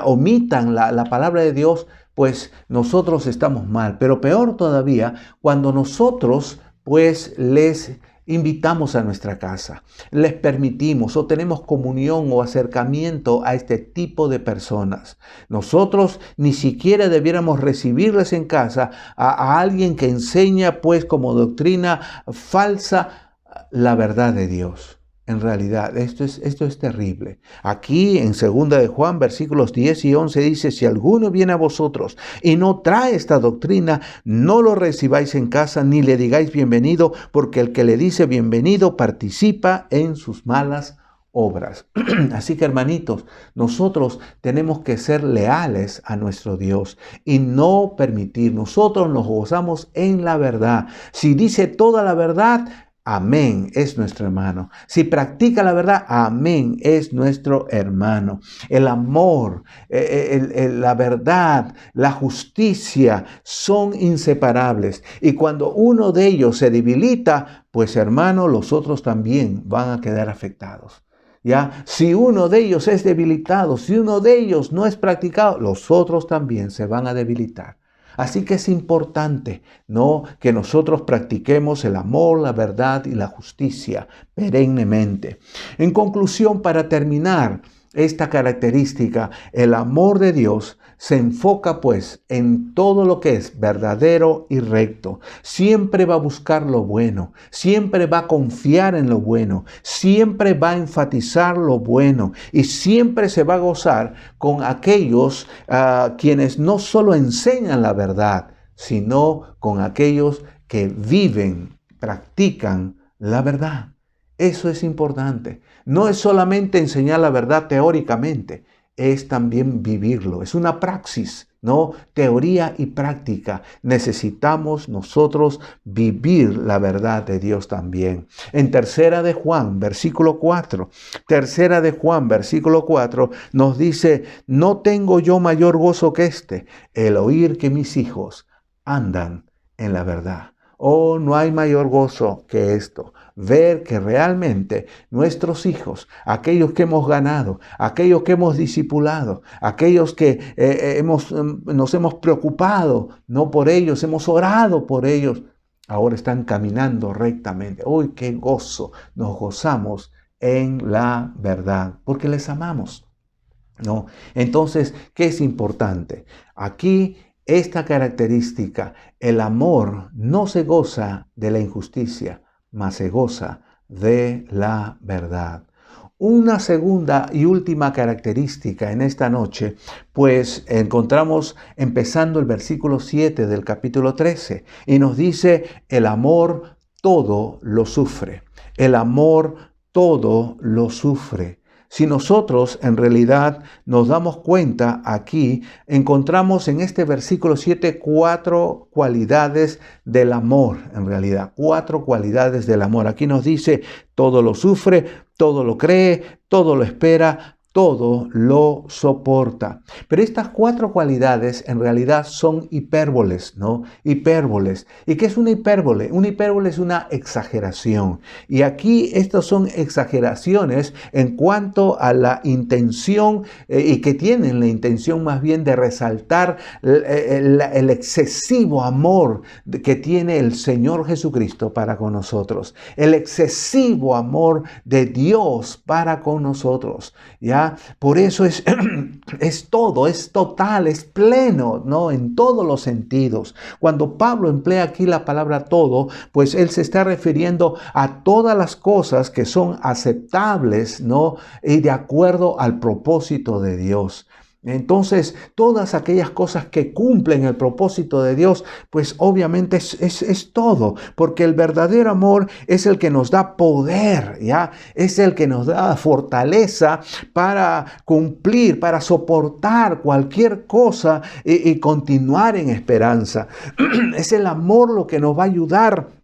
omitan la palabra de Dios, pues nosotros estamos mal. Pero peor todavía, cuando nosotros pues les invitamos a nuestra casa, les permitimos o tenemos comunión o acercamiento a este tipo de personas. Nosotros ni siquiera debiéramos recibirles en casa a alguien que enseña pues como doctrina falsa la verdad de Dios. En realidad, esto es terrible. Aquí en 2 de Juan, versículos 10 y 11 dice, si alguno viene a vosotros y no trae esta doctrina, no lo recibáis en casa ni le digáis bienvenido, porque el que le dice bienvenido participa en sus malas obras. Así que, hermanitos, nosotros tenemos que ser leales a nuestro Dios y no permitir. Nosotros nos gozamos en la verdad. Si dice toda la verdad, amén, es nuestro hermano. Si practica la verdad, amén, es nuestro hermano. El amor, la verdad, la justicia son inseparables. Y cuando uno de ellos se debilita, pues hermano, los otros también van a quedar afectados. ¿Ya? Si uno de ellos es debilitado, si uno de ellos no es practicado, los otros también se van a debilitar. Así que es importante, ¿no?, que nosotros practiquemos el amor, la verdad y la justicia perennemente. En conclusión, para terminar esta característica, el amor de Dios se enfoca pues en todo lo que es verdadero y recto. Siempre va a buscar lo bueno, siempre va a confiar en lo bueno, siempre va a enfatizar lo bueno y siempre se va a gozar con aquellos quienes no solo enseñan la verdad, sino con aquellos que viven, practican la verdad. Eso es importante. No es solamente enseñar la verdad teóricamente, es también vivirlo. Es una praxis, ¿no? Teoría y práctica. Necesitamos nosotros vivir la verdad de Dios también. En 3 de Juan, versículo 4, 3 de Juan, versículo 4, nos dice, no tengo yo mayor gozo que este, el oír que mis hijos andan en la verdad. Oh, no hay mayor gozo que esto. Ver que realmente nuestros hijos, aquellos que hemos ganado, aquellos que hemos discipulado, aquellos que nos hemos preocupado, no por ellos, hemos orado por ellos, ahora están caminando rectamente. ¡Uy, qué gozo! Nos gozamos en la verdad, porque les amamos, ¿no? Entonces, ¿qué es importante? Aquí, esta característica, el amor no se goza de la injusticia, mas se goza de la verdad. Una segunda y última característica en esta noche, pues encontramos empezando el versículo 7 del capítulo 13 y nos dice, el amor todo lo sufre. El amor todo lo sufre. Si nosotros en realidad nos damos cuenta aquí, encontramos en este versículo 7 4 cualidades del amor, en realidad, 4 cualidades del amor. Aquí nos dice, todo lo sufre, todo lo cree, todo lo espera, todo lo soporta. Pero estas 4 cualidades en realidad son hipérboles, ¿no? Hipérboles. ¿Y qué es una hipérbole? Una hipérbole es una exageración. Y aquí estas son exageraciones en cuanto a la intención y que tienen la intención más bien de resaltar el excesivo amor que tiene el Señor Jesucristo para con nosotros. El excesivo amor de Dios para con nosotros, ¿ya? Por eso es todo, es total, es pleno, ¿no? En todos los sentidos. Cuando Pablo emplea aquí la palabra todo, pues él se está refiriendo a todas las cosas que son aceptables, ¿no? Y de acuerdo al propósito de Dios. Entonces, todas aquellas cosas que cumplen el propósito de Dios, pues obviamente es todo, porque el verdadero amor es el que nos da poder, ¿ya? Es el que nos da fortaleza para cumplir, para soportar cualquier cosa y continuar en esperanza. Es el amor lo que nos va a ayudar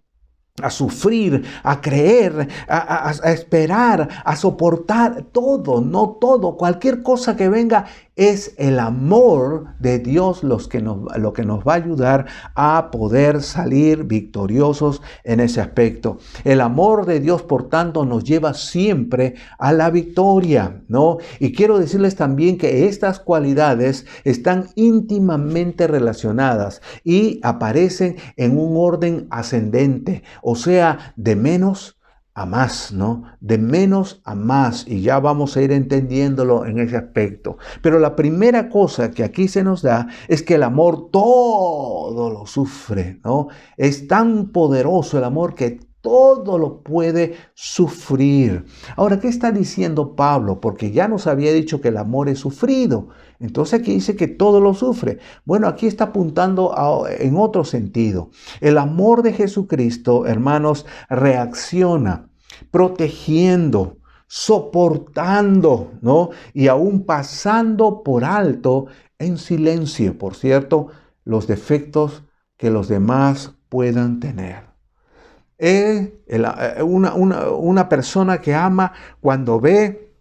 a sufrir, a creer, a esperar, a soportar todo, no todo, cualquier cosa que venga, Es el amor de Dios lo que nos va a ayudar a poder salir victoriosos en ese aspecto. El amor de Dios, por tanto, nos lleva siempre a la victoria, ¿no? Y quiero decirles también que estas cualidades están íntimamente relacionadas y aparecen en un orden ascendente, o sea, de menos a más, ¿no? De menos a más, y ya vamos a ir entendiéndolo en ese aspecto. Pero la primera cosa que aquí se nos da es que el amor todo lo sufre, ¿no? Es tan poderoso el amor que todo lo puede sufrir. Ahora, ¿qué está diciendo Pablo? Porque ya nos había dicho que el amor es sufrido. Entonces aquí dice que todo lo sufre. Bueno, aquí está apuntando en otro sentido. El amor de Jesucristo, hermanos, reacciona protegiendo, soportando, ¿no? Y aún pasando por alto en silencio, por cierto, los defectos que los demás puedan tener. Una persona que ama cuando ve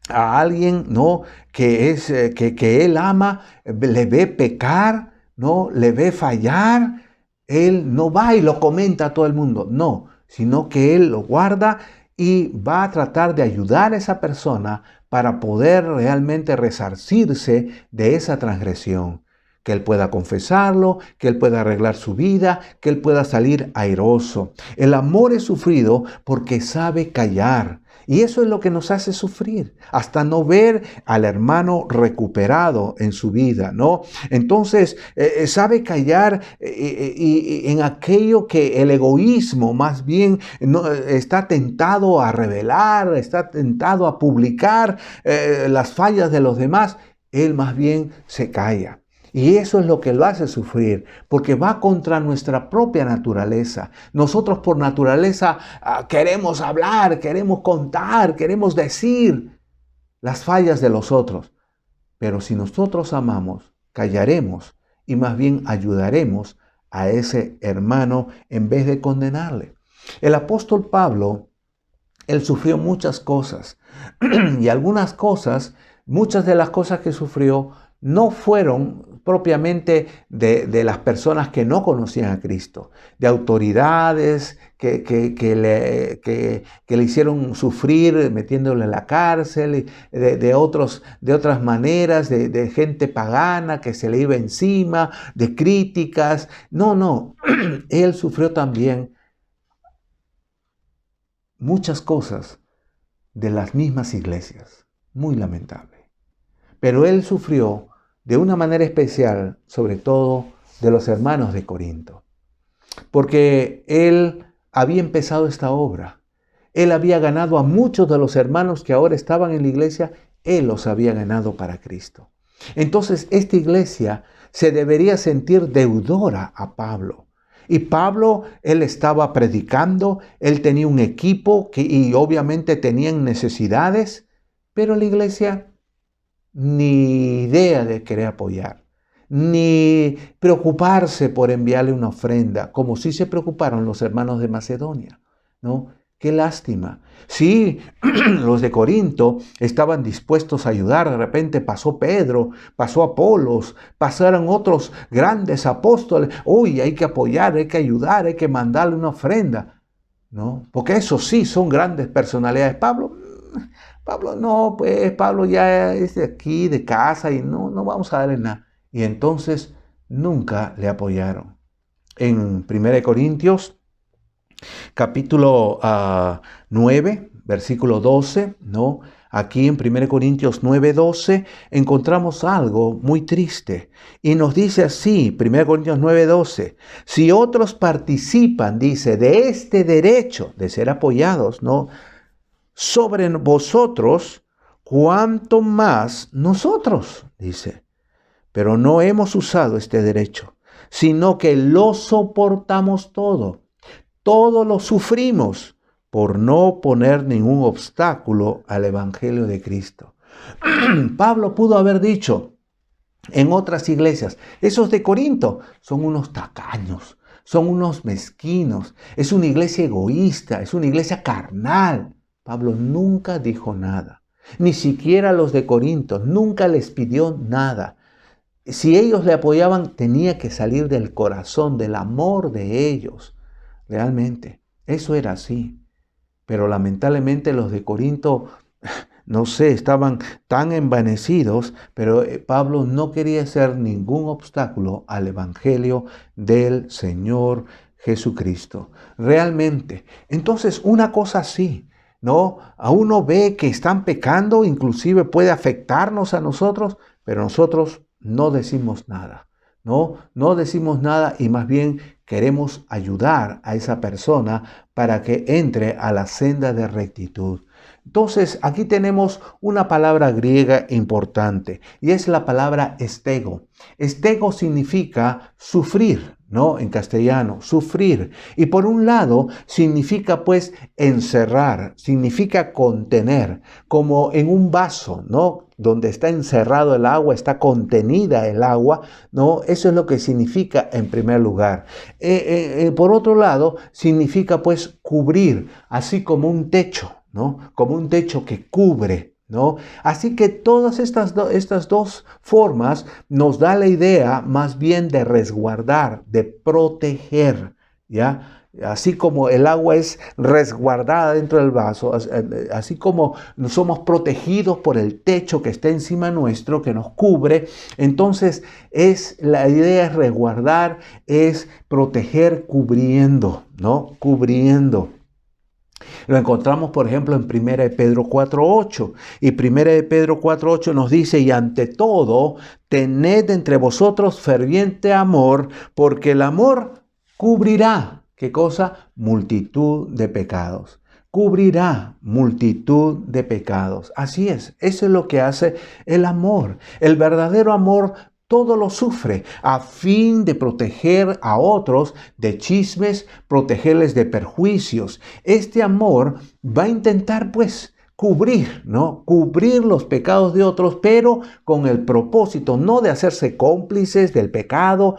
a alguien, ¿no? que él ama, le ve pecar, ¿no? Le ve fallar, él no va y lo comenta a todo el mundo, no, sino que él lo guarda y va a tratar de ayudar a esa persona para poder realmente resarcirse de esa transgresión. Que él pueda confesarlo, que él pueda arreglar su vida, que él pueda salir airoso. El amor es sufrido porque sabe callar. Y eso es lo que nos hace sufrir, hasta no ver al hermano recuperado en su vida, ¿no? Entonces, sabe callar en aquello que el egoísmo más bien está tentado a revelar, está tentado a publicar las fallas de los demás. Él más bien se calla. Y eso es lo que lo hace sufrir, porque va contra nuestra propia naturaleza. Nosotros por naturaleza queremos hablar, queremos contar, queremos decir las fallas de los otros. Pero si nosotros amamos, callaremos y más bien ayudaremos a ese hermano en vez de condenarle. El apóstol Pablo, él sufrió muchas cosas y muchas de las cosas que sufrió no fueron propiamente de las personas que no conocían a Cristo, de autoridades que le hicieron sufrir metiéndole en la cárcel, de otras maneras, de gente pagana que se le iba encima, de críticas. No, él sufrió también muchas cosas de las mismas iglesias, muy lamentable. Pero él sufrió de una manera especial, sobre todo de los hermanos de Corinto, porque él había empezado esta obra. Él había ganado a muchos de los hermanos que ahora estaban en la iglesia, él los había ganado para Cristo. Entonces, esta iglesia se debería sentir deudora a Pablo. Y Pablo, él estaba predicando, él tenía un equipo y obviamente tenían necesidades, pero la iglesia ni idea de querer apoyar, ni preocuparse por enviarle una ofrenda, como sí se preocuparon los hermanos de Macedonia, ¿no? Qué lástima. Sí, los de Corinto estaban dispuestos a ayudar. De repente pasó Pedro, pasó Apolos, pasaron otros grandes apóstoles. Uy, hay que apoyar, hay que ayudar, hay que mandarle una ofrenda, ¿no? Porque esos sí son grandes personalidades. Pablo no, pues Pablo ya es de aquí, de casa, y no vamos a darle nada. Y entonces nunca le apoyaron. En 1 Corintios, capítulo 9, versículo 12, ¿no? Aquí en 1 Corintios 9, 12, encontramos algo muy triste. Y nos dice así, 1 Corintios 9, 12, si otros participan, dice, de este derecho de ser apoyados, ¿no? Sobre vosotros, cuanto más nosotros, dice. Pero no hemos usado este derecho, sino que lo soportamos todo. Todo lo sufrimos por no poner ningún obstáculo al Evangelio de Cristo. Pablo pudo haber dicho en otras iglesias, esos de Corinto son unos tacaños, son unos mezquinos, es una iglesia egoísta, es una iglesia carnal. Pablo nunca dijo nada. Ni siquiera los de Corinto, nunca les pidió nada. Si ellos le apoyaban, tenía que salir del corazón, del amor de ellos. Realmente, eso era así. Pero lamentablemente los de Corinto, no sé, estaban tan envanecidos, pero Pablo no quería ser ningún obstáculo al evangelio del Señor Jesucristo. Realmente. Entonces, una cosa así, ¿no? A uno ve que están pecando, inclusive puede afectarnos a nosotros, pero nosotros no decimos nada, ¿no? No decimos nada y más bien queremos ayudar a esa persona para que entre a la senda de rectitud. Entonces, aquí tenemos una palabra griega importante y es la palabra estego. Estego significa sufrir, ¿no? En castellano, sufrir. Y por un lado, significa pues encerrar, significa contener, como en un vaso, ¿no? Donde está encerrado el agua, está contenida el agua, ¿no? Eso es lo que significa en primer lugar. Por otro lado, significa pues cubrir, así como un techo, ¿no? Como un techo que cubre, ¿no? Así que todas estas dos formas nos da la idea más bien de resguardar, de proteger, ¿ya? Así como el agua es resguardada dentro del vaso, así como somos protegidos por el techo que está encima nuestro, que nos cubre, entonces la idea es resguardar, es proteger cubriendo, ¿no? Cubriendo. Lo encontramos, por ejemplo, en 1 de Pedro 4:8. Y 1 de Pedro 4:8 nos dice, y ante todo, tened entre vosotros ferviente amor, porque el amor cubrirá, ¿qué cosa? Multitud de pecados. Cubrirá multitud de pecados. Así es, eso es lo que hace el amor. El verdadero amor todo lo sufre a fin de proteger a otros de chismes, protegerles de perjuicios. Este amor va a intentar pues cubrir, ¿no? Cubrir los pecados de otros, pero con el propósito no de hacerse cómplices del pecado,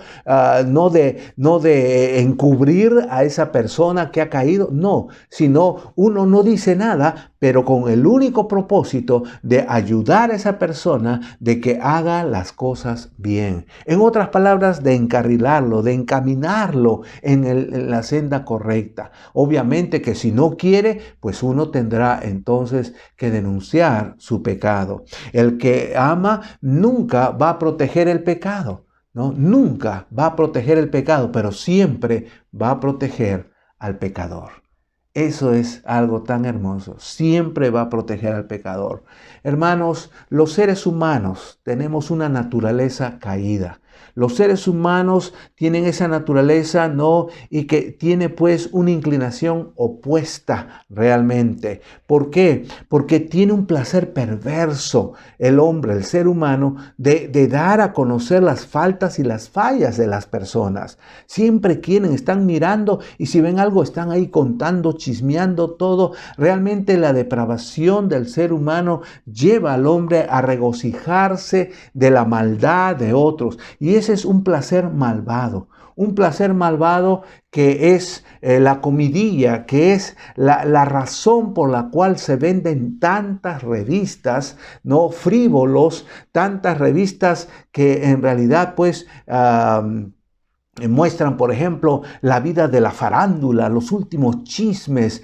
no de encubrir a esa persona que ha caído, no, sino uno no dice nada, pero con el único propósito de ayudar a esa persona de que haga las cosas bien. En otras palabras, de encarrilarlo, de encaminarlo en la senda correcta. Obviamente que si no quiere, pues uno tendrá entonces que denunciar su pecado. El que ama nunca va a proteger el pecado, ¿no? Nunca va a proteger el pecado, pero siempre va a proteger al pecador. Eso es algo tan hermoso. Siempre va a proteger al pecador. Hermanos, los seres humanos tenemos una naturaleza caída. Los seres humanos tienen esa naturaleza, ¿no? Y que tiene pues una inclinación opuesta realmente. ¿Por qué? Porque tiene un placer perverso el hombre, el ser humano, de dar a conocer las faltas y las fallas de las personas. Siempre están mirando y si ven algo están ahí contando, chismeando todo. Realmente la depravación del ser humano lleva al hombre a regocijarse de la maldad de otros. Y ese es un placer malvado que es la comidilla, que es la razón por la cual se venden tantas revistas, no frívolos, tantas revistas que en realidad pues muestran, por ejemplo, la vida de la farándula, los últimos chismes,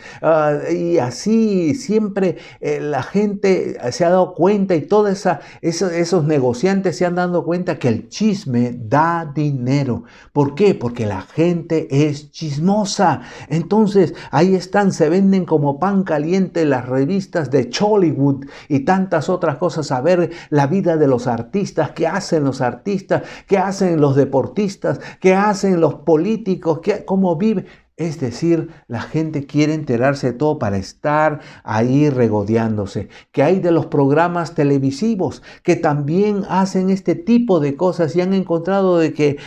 y así siempre la gente se ha dado cuenta y todos esos negociantes se han dado cuenta que el chisme da dinero. ¿Por qué? Porque la gente es chismosa. Entonces, ahí están, se venden como pan caliente las revistas de Chollywood y tantas otras cosas, a ver la vida de los artistas, qué hacen los artistas, qué hacen los deportistas, qué hacen los políticos, cómo viven. Es decir, la gente quiere enterarse de todo para estar ahí regodeándose. ¿Qué hay de los programas televisivos que también hacen este tipo de cosas y han encontrado de que,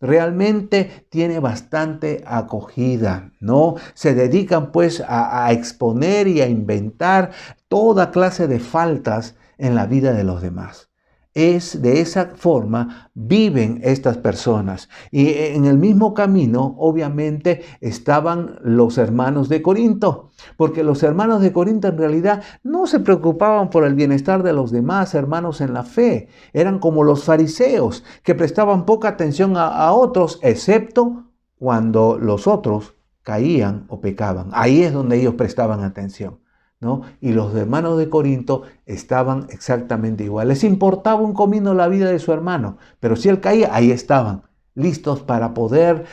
realmente tiene bastante acogida, ¿no? Se dedican pues a exponer y a inventar toda clase de faltas en la vida de los demás. Es de esa forma viven estas personas. Y en el mismo camino, obviamente, estaban los hermanos de Corinto, porque los hermanos de Corinto en realidad no se preocupaban por el bienestar de los demás hermanos en la fe. Eran como los fariseos, que prestaban poca atención a otros, excepto cuando los otros caían o pecaban. Ahí es donde ellos prestaban atención, ¿no? Y los hermanos de Corinto estaban exactamente igual. Les importaba un comino la vida de su hermano, pero si él caía, ahí estaban, listos para poder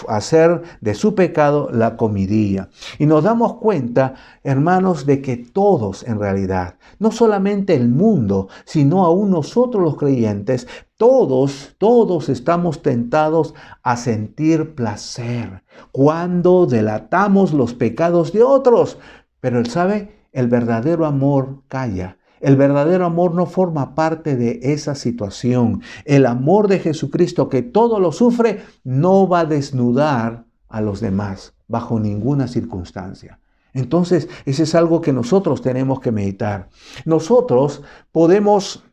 hacer de su pecado la comidilla. Y nos damos cuenta, hermanos, de que todos en realidad, no solamente el mundo, sino aún nosotros los creyentes, todos estamos tentados a sentir placer cuando delatamos los pecados de otros. Pero él sabe, el verdadero amor calla. El verdadero amor no forma parte de esa situación. El amor de Jesucristo, que todo lo sufre, no va a desnudar a los demás bajo ninguna circunstancia. Entonces, eso es algo que nosotros tenemos que meditar. Nosotros podemos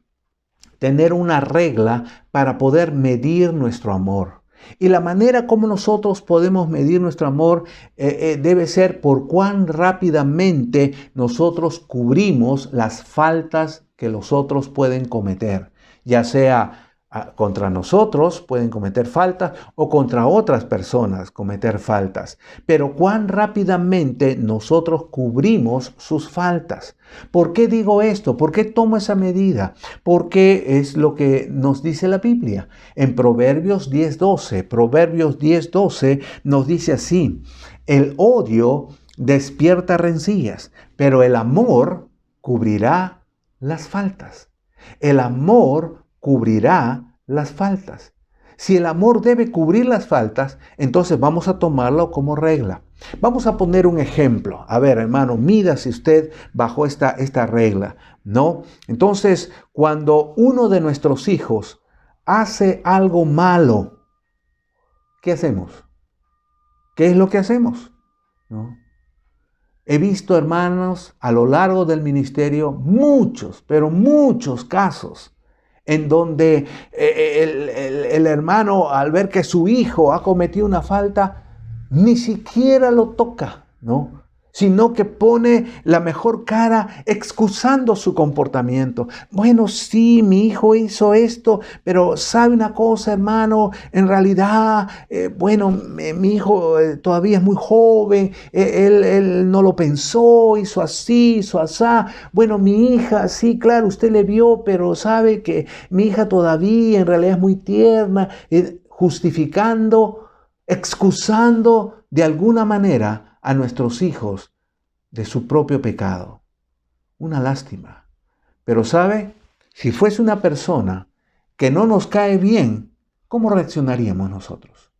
tener una regla para poder medir nuestro amor. Y la manera como nosotros podemos medir nuestro amor debe ser por cuán rápidamente nosotros cubrimos las faltas que los otros pueden cometer, ya sea contra nosotros pueden cometer faltas o contra otras personas cometer faltas. Pero cuán rápidamente nosotros cubrimos sus faltas. ¿Por qué digo esto? ¿Por qué tomo esa medida? Porque es lo que nos dice la Biblia. En Proverbios 10:12 nos dice así: el odio despierta rencillas, pero el amor cubrirá las faltas. El amor cubrirá las faltas. Si el amor debe cubrir las faltas, entonces vamos a tomarlo como regla. Vamos a poner un ejemplo. A ver, hermano, mídase usted bajo esta regla, ¿no? Entonces, cuando uno de nuestros hijos hace algo malo, ¿qué hacemos? ¿Qué es lo que hacemos? ¿No? He visto, hermanos, a lo largo del ministerio muchos, pero muchos casos en donde el hermano, al ver que su hijo ha cometido una falta, ni siquiera lo toca, ¿no? Sino que pone la mejor cara excusando su comportamiento. Bueno, sí, mi hijo hizo esto, pero ¿sabe una cosa, hermano? En realidad, mi hijo todavía es muy joven, él no lo pensó, hizo así, hizo asá. Bueno, mi hija, sí, claro, usted le vio, pero sabe que mi hija todavía en realidad es muy tierna, justificando, excusando de alguna manera a nuestros hijos de su propio pecado. Una lástima. Pero ¿sabe? Si fuese una persona que no nos cae bien, ¿cómo reaccionaríamos nosotros?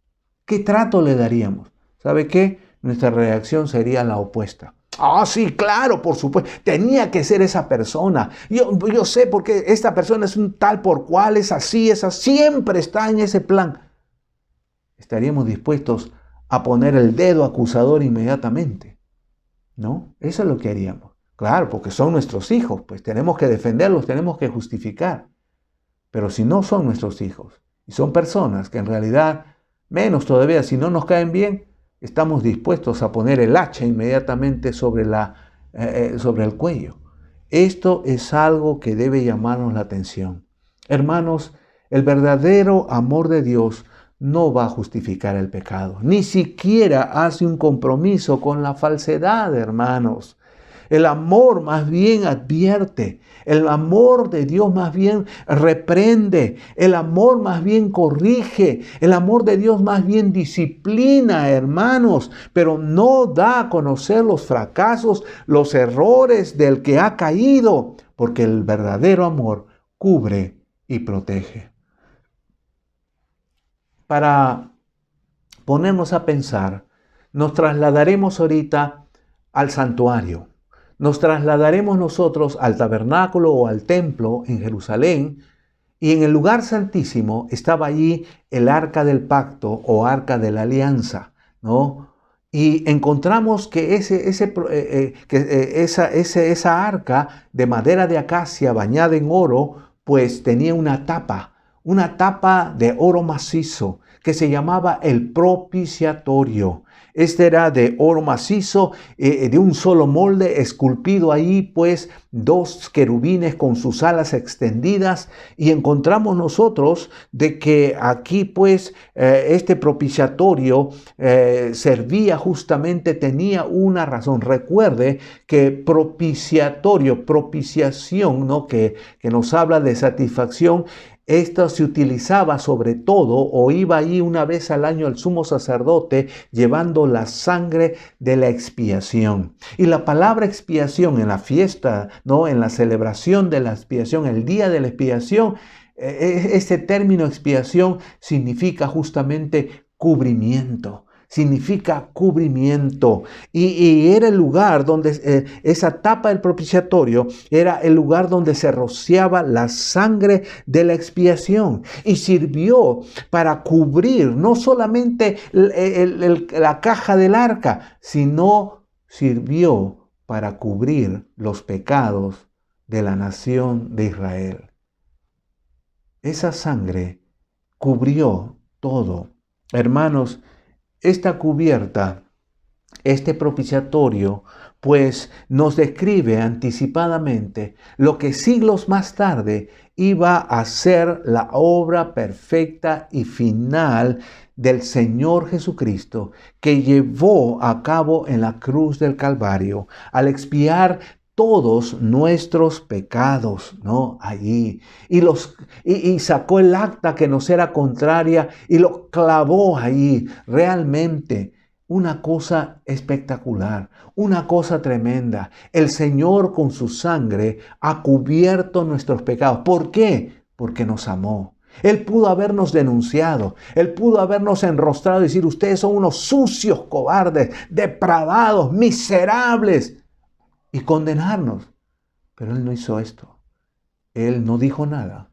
¿Qué trato le daríamos? ¿Sabe qué? Nuestra reacción sería la opuesta. Ah, sí, claro, por supuesto. Tenía que ser esa persona. Yo sé porque esta persona es un tal por cual, es así, siempre está en ese plan. Estaríamos dispuestos a poner el dedo acusador inmediatamente, ¿no? Eso es lo que haríamos. Claro, porque son nuestros hijos, pues tenemos que defenderlos, tenemos que justificar. Pero si no son nuestros hijos, y son personas que en realidad, menos todavía, si no nos caen bien, estamos dispuestos a poner el hacha inmediatamente sobre el cuello. Esto es algo que debe llamarnos la atención. Hermanos, el verdadero amor de Dios no va a justificar el pecado. Ni siquiera hace un compromiso con la falsedad, hermanos. El amor más bien advierte. El amor de Dios más bien reprende. El amor más bien corrige. El amor de Dios más bien disciplina, hermanos. Pero no da a conocer los fracasos, los errores del que ha caído. Porque el verdadero amor cubre y protege. Para ponernos a pensar, nos trasladaremos ahorita al santuario. Nos trasladaremos nosotros al tabernáculo o al templo en Jerusalén, y en el lugar santísimo estaba allí el arca del pacto o arca de la alianza, ¿no? Y encontramos que esa arca de madera de acacia bañada en oro pues tenía una tapa de oro macizo que se llamaba el propiciatorio. Este era de oro macizo, de un solo molde, esculpido ahí, pues, 2 querubines con sus alas extendidas. Y encontramos nosotros de que aquí, pues, este propiciatorio servía justamente, tenía una razón. Recuerde que propiciatorio, propiciación, ¿no? Que nos habla de satisfacción. Esto se utilizaba sobre todo, o iba ahí una vez al año el sumo sacerdote llevando la sangre de la expiación. Y la palabra expiación en la fiesta, ¿no? En la celebración de la expiación, el día de la expiación, ese término expiación significa justamente cubrimiento. Significa cubrimiento. Y era el lugar donde, esa tapa del propiciatorio, era el lugar donde se rociaba la sangre de la expiación. Y sirvió para cubrir no solamente la caja del arca, sino sirvió para cubrir los pecados de la nación de Israel. Esa sangre cubrió todo. Hermanos, esta cubierta, este propiciatorio, pues nos describe anticipadamente lo que siglos más tarde iba a ser la obra perfecta y final del Señor Jesucristo, que llevó a cabo en la cruz del Calvario al expiar todos nuestros pecados, ¿no? Allí. Y sacó el acta que nos era contraria y lo clavó allí. Realmente una cosa espectacular, una cosa tremenda. El Señor con su sangre ha cubierto nuestros pecados. ¿Por qué? Porque nos amó. Él pudo habernos denunciado, Él pudo habernos enrostrado y decir, ustedes son unos sucios, cobardes, depravados, miserables, y condenarnos. Pero Él no hizo esto. Él no dijo nada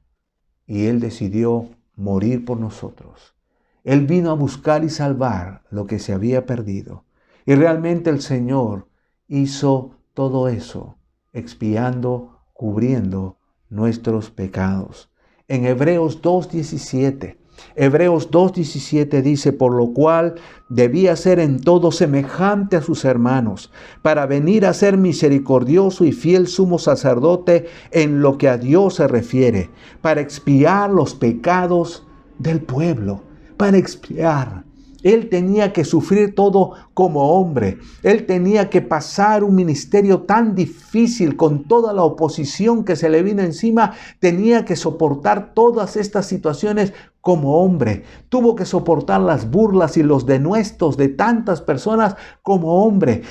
y Él decidió morir por nosotros. Él vino a buscar y salvar lo que se había perdido. Y realmente el Señor hizo todo eso, expiando, cubriendo nuestros pecados. En Hebreos 2:17 dice, por lo cual debía ser en todo semejante a sus hermanos, para venir a ser misericordioso y fiel sumo sacerdote en lo que a Dios se refiere, para expiar los pecados del pueblo, para expiar. Él tenía que sufrir todo como hombre. Él tenía que pasar un ministerio tan difícil con toda la oposición que se le vino encima. Tenía que soportar todas estas situaciones como hombre. Tuvo que soportar las burlas y los denuestos de tantas personas como hombre.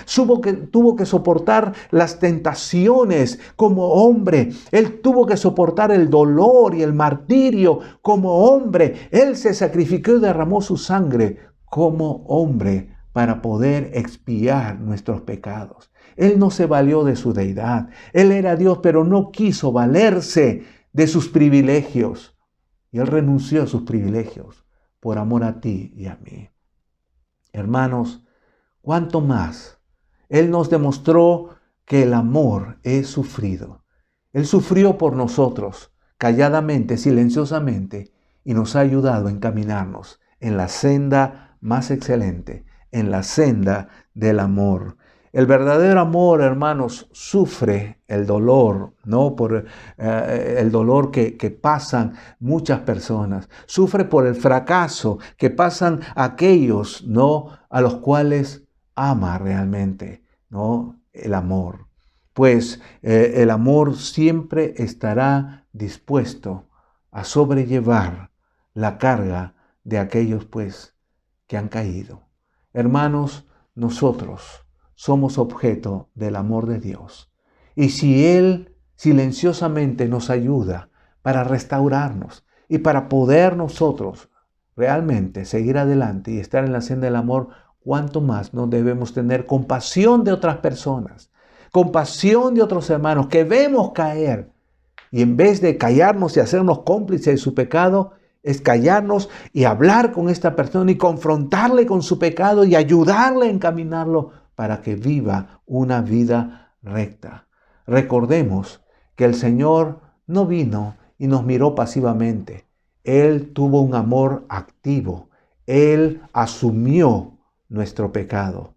Tuvo que soportar las tentaciones como hombre. Él tuvo que soportar el dolor y el martirio como hombre. Él se sacrificó y derramó su sangre como hombre para poder expiar nuestros pecados. Él no se valió de su deidad. Él era Dios, pero no quiso valerse de sus privilegios. Y Él renunció a sus privilegios por amor a ti y a mí. Hermanos, ¿cuánto más? Él nos demostró que el amor es sufrido. Él sufrió por nosotros, calladamente, silenciosamente, y nos ha ayudado a encaminarnos en la senda más excelente, en la senda del amor. El verdadero amor, hermanos, sufre el dolor, ¿no? Por el dolor que pasan muchas personas. Sufre por el fracaso que pasan aquellos, ¿no? A los cuales ama realmente, ¿no? El amor. Pues el amor siempre estará dispuesto a sobrellevar la carga de aquellos, pues, que han caído. Hermanos, nosotros somos objeto del amor de Dios. Y si Él silenciosamente nos ayuda para restaurarnos y para poder nosotros realmente seguir adelante y estar en la senda del amor, cuánto más no debemos tener compasión de otras personas, compasión de otros hermanos que vemos caer. Y en vez de callarnos y hacernos cómplices de su pecado, es callarnos y hablar con esta persona y confrontarle con su pecado y ayudarle a encaminarlo para que viva una vida recta. Recordemos que el Señor no vino y nos miró pasivamente. Él tuvo un amor activo. Él asumió nuestro pecado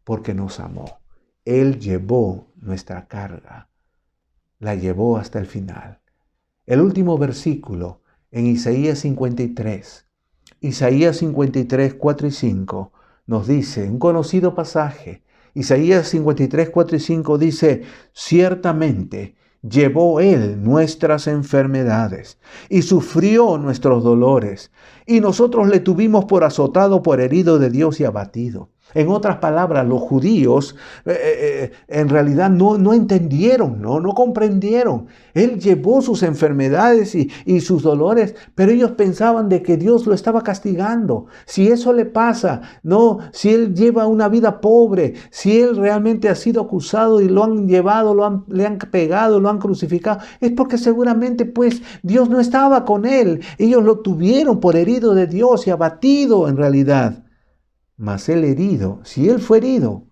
porque nos amó. Él llevó nuestra carga, la llevó hasta el final. El último versículo en Isaías 53, 4 y 5 nos dice, un conocido pasaje, Isaías 53, 4 y 5 dice, ciertamente llevó Él nuestras enfermedades y sufrió nuestros dolores, y nosotros le tuvimos por azotado, por herido de Dios y abatido. En otras palabras, los judíos en realidad no entendieron, no comprendieron. Él llevó sus enfermedades y sus dolores, pero ellos pensaban de que Dios lo estaba castigando. Si eso le pasa, si él lleva una vida pobre, si él realmente ha sido acusado y lo han llevado, le han pegado, lo han crucificado, es porque seguramente pues Dios no estaba con él. Ellos lo tuvieron por herido de Dios y abatido en realidad. Mas el herido, si él fue herido,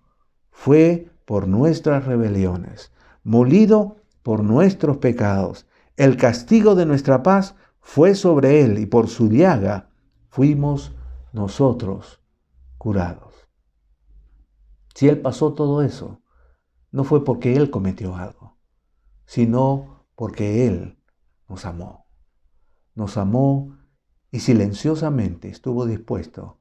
fue por nuestras rebeliones, molido por nuestros pecados. El castigo de nuestra paz fue sobre él y por su llaga fuimos nosotros curados. Si él pasó todo eso, no fue porque él cometió algo, sino porque él nos amó. Nos amó y silenciosamente estuvo dispuesto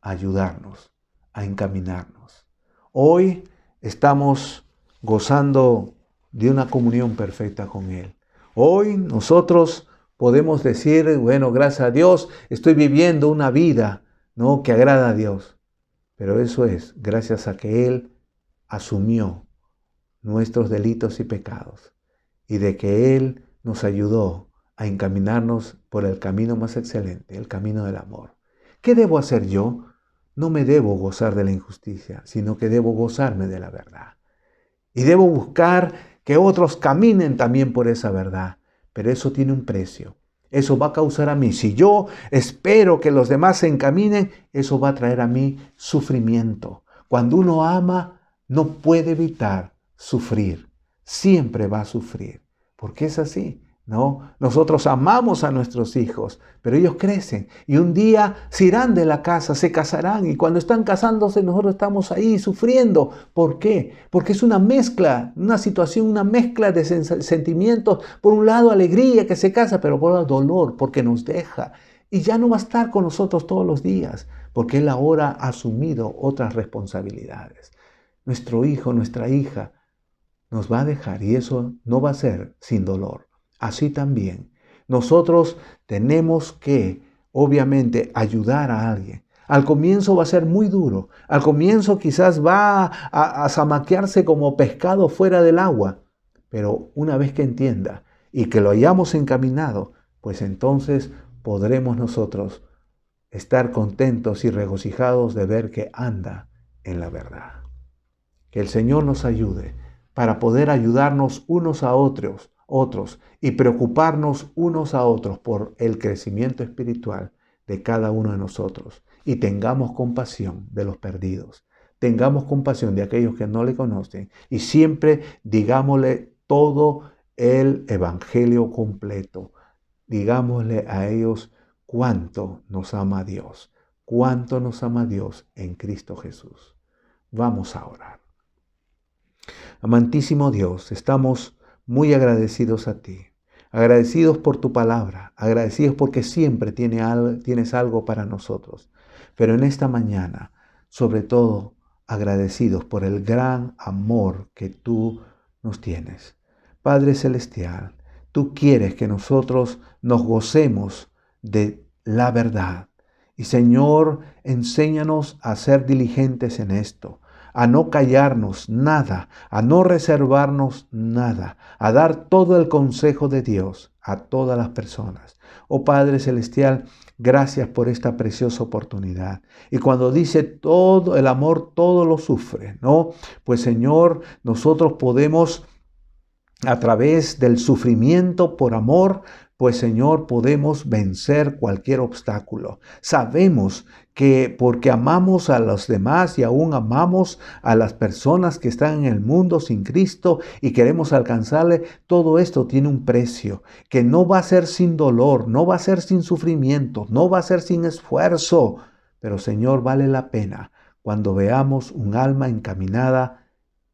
a ayudarnos, a encaminarnos. Hoy estamos gozando de una comunión perfecta con Él. Hoy nosotros podemos decir, bueno, gracias a Dios, estoy viviendo una vida, que agrada a Dios. Pero eso es gracias a que Él asumió nuestros delitos y pecados y de que Él nos ayudó a encaminarnos por el camino más excelente, el camino del amor. ¿Qué debo hacer yo? No me debo gozar de la injusticia, sino que debo gozarme de la verdad. Y debo buscar que otros caminen también por esa verdad. Pero eso tiene un precio. Eso va a causar a mí. Si yo espero que los demás se encaminen, eso va a traer a mí sufrimiento. Cuando uno ama, no puede evitar sufrir. Siempre va a sufrir. Porque es así. Nosotros amamos a nuestros hijos, pero ellos crecen y un día se irán de la casa, se casarán y cuando están casándose nosotros estamos ahí sufriendo. ¿Por qué? Porque es una mezcla, una situación, una mezcla de sentimientos. Por un lado alegría que se casa, pero por otro lado dolor porque nos deja y ya no va a estar con nosotros todos los días porque él ahora ha asumido otras responsabilidades. Nuestro hijo, nuestra hija nos va a dejar y eso no va a ser sin dolor. Así también, nosotros tenemos que, obviamente, ayudar a alguien. Al comienzo va a ser muy duro. Al comienzo quizás va a zamaquearse como pescado fuera del agua. Pero una vez que entienda y que lo hayamos encaminado, pues entonces podremos nosotros estar contentos y regocijados de ver que anda en la verdad. Que el Señor nos ayude para poder ayudarnos unos a otros y preocuparnos unos a otros por el crecimiento espiritual de cada uno de nosotros y tengamos compasión de los perdidos, tengamos compasión de aquellos que no le conocen y siempre digámosle todo el evangelio completo, digámosle a ellos cuánto nos ama Dios en Cristo Jesús. Vamos a orar. Amantísimo Dios, estamos muy agradecidos a ti, agradecidos por tu palabra, agradecidos porque siempre tienes algo para nosotros. Pero en esta mañana, sobre todo, agradecidos por el gran amor que tú nos tienes. Padre Celestial, tú quieres que nosotros nos gocemos de la verdad. Y Señor, enséñanos a ser diligentes en esto, a no callarnos nada, a no reservarnos nada, a dar todo el consejo de Dios a todas las personas. Oh Padre Celestial, gracias por esta preciosa oportunidad. Y cuando dice todo, el amor todo lo sufre, Pues Señor, nosotros podemos a través del sufrimiento por amor, pues Señor, podemos vencer cualquier obstáculo. Sabemos que porque amamos a los demás y aún amamos a las personas que están en el mundo sin Cristo y queremos alcanzarle, todo esto tiene un precio, que no va a ser sin dolor, no va a ser sin sufrimiento, no va a ser sin esfuerzo, pero Señor, vale la pena cuando veamos un alma encaminada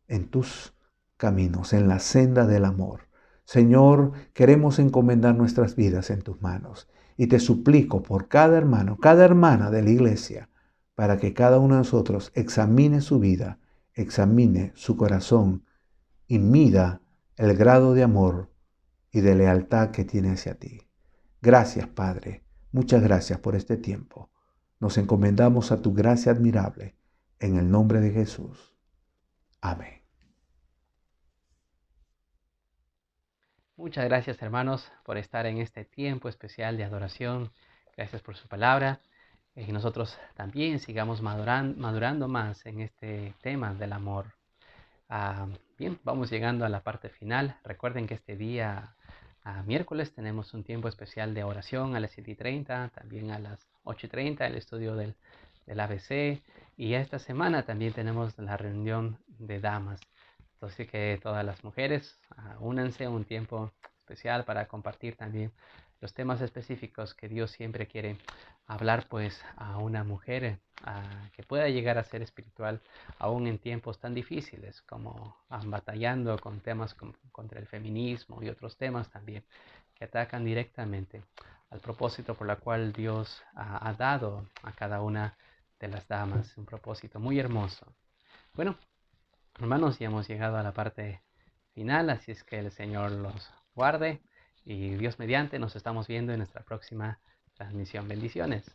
en tus caminos, en la senda del amor. Señor, queremos encomendar nuestras vidas en tus manos y te suplico por cada hermano, cada hermana de la iglesia, para que cada uno de nosotros examine su vida, examine su corazón y mida el grado de amor y de lealtad que tiene hacia ti. Gracias, Padre. Muchas gracias por este tiempo. Nos encomendamos a tu gracia admirable en el nombre de Jesús. Amén. Muchas gracias, hermanos, por estar en este tiempo especial de adoración. Gracias por su palabra. Y nosotros también sigamos madurando más en este tema del amor. Bien, vamos llegando a la parte final. Recuerden que este día, miércoles, tenemos un tiempo especial de oración a las 7:30, también a las 8:30 el estudio del ABC. Y esta semana también tenemos la reunión de damas. Entonces que todas las mujeres únanse a un tiempo especial para compartir también los temas específicos que Dios siempre quiere hablar pues a una mujer que pueda llegar a ser espiritual aún en tiempos tan difíciles como batallando con temas contra el feminismo y otros temas también que atacan directamente al propósito por la cual Dios ha dado a cada una de las damas, un propósito muy hermoso. Bueno, hermanos, ya hemos llegado a la parte final, así es que el Señor los guarde y Dios mediante nos estamos viendo en nuestra próxima transmisión. Bendiciones.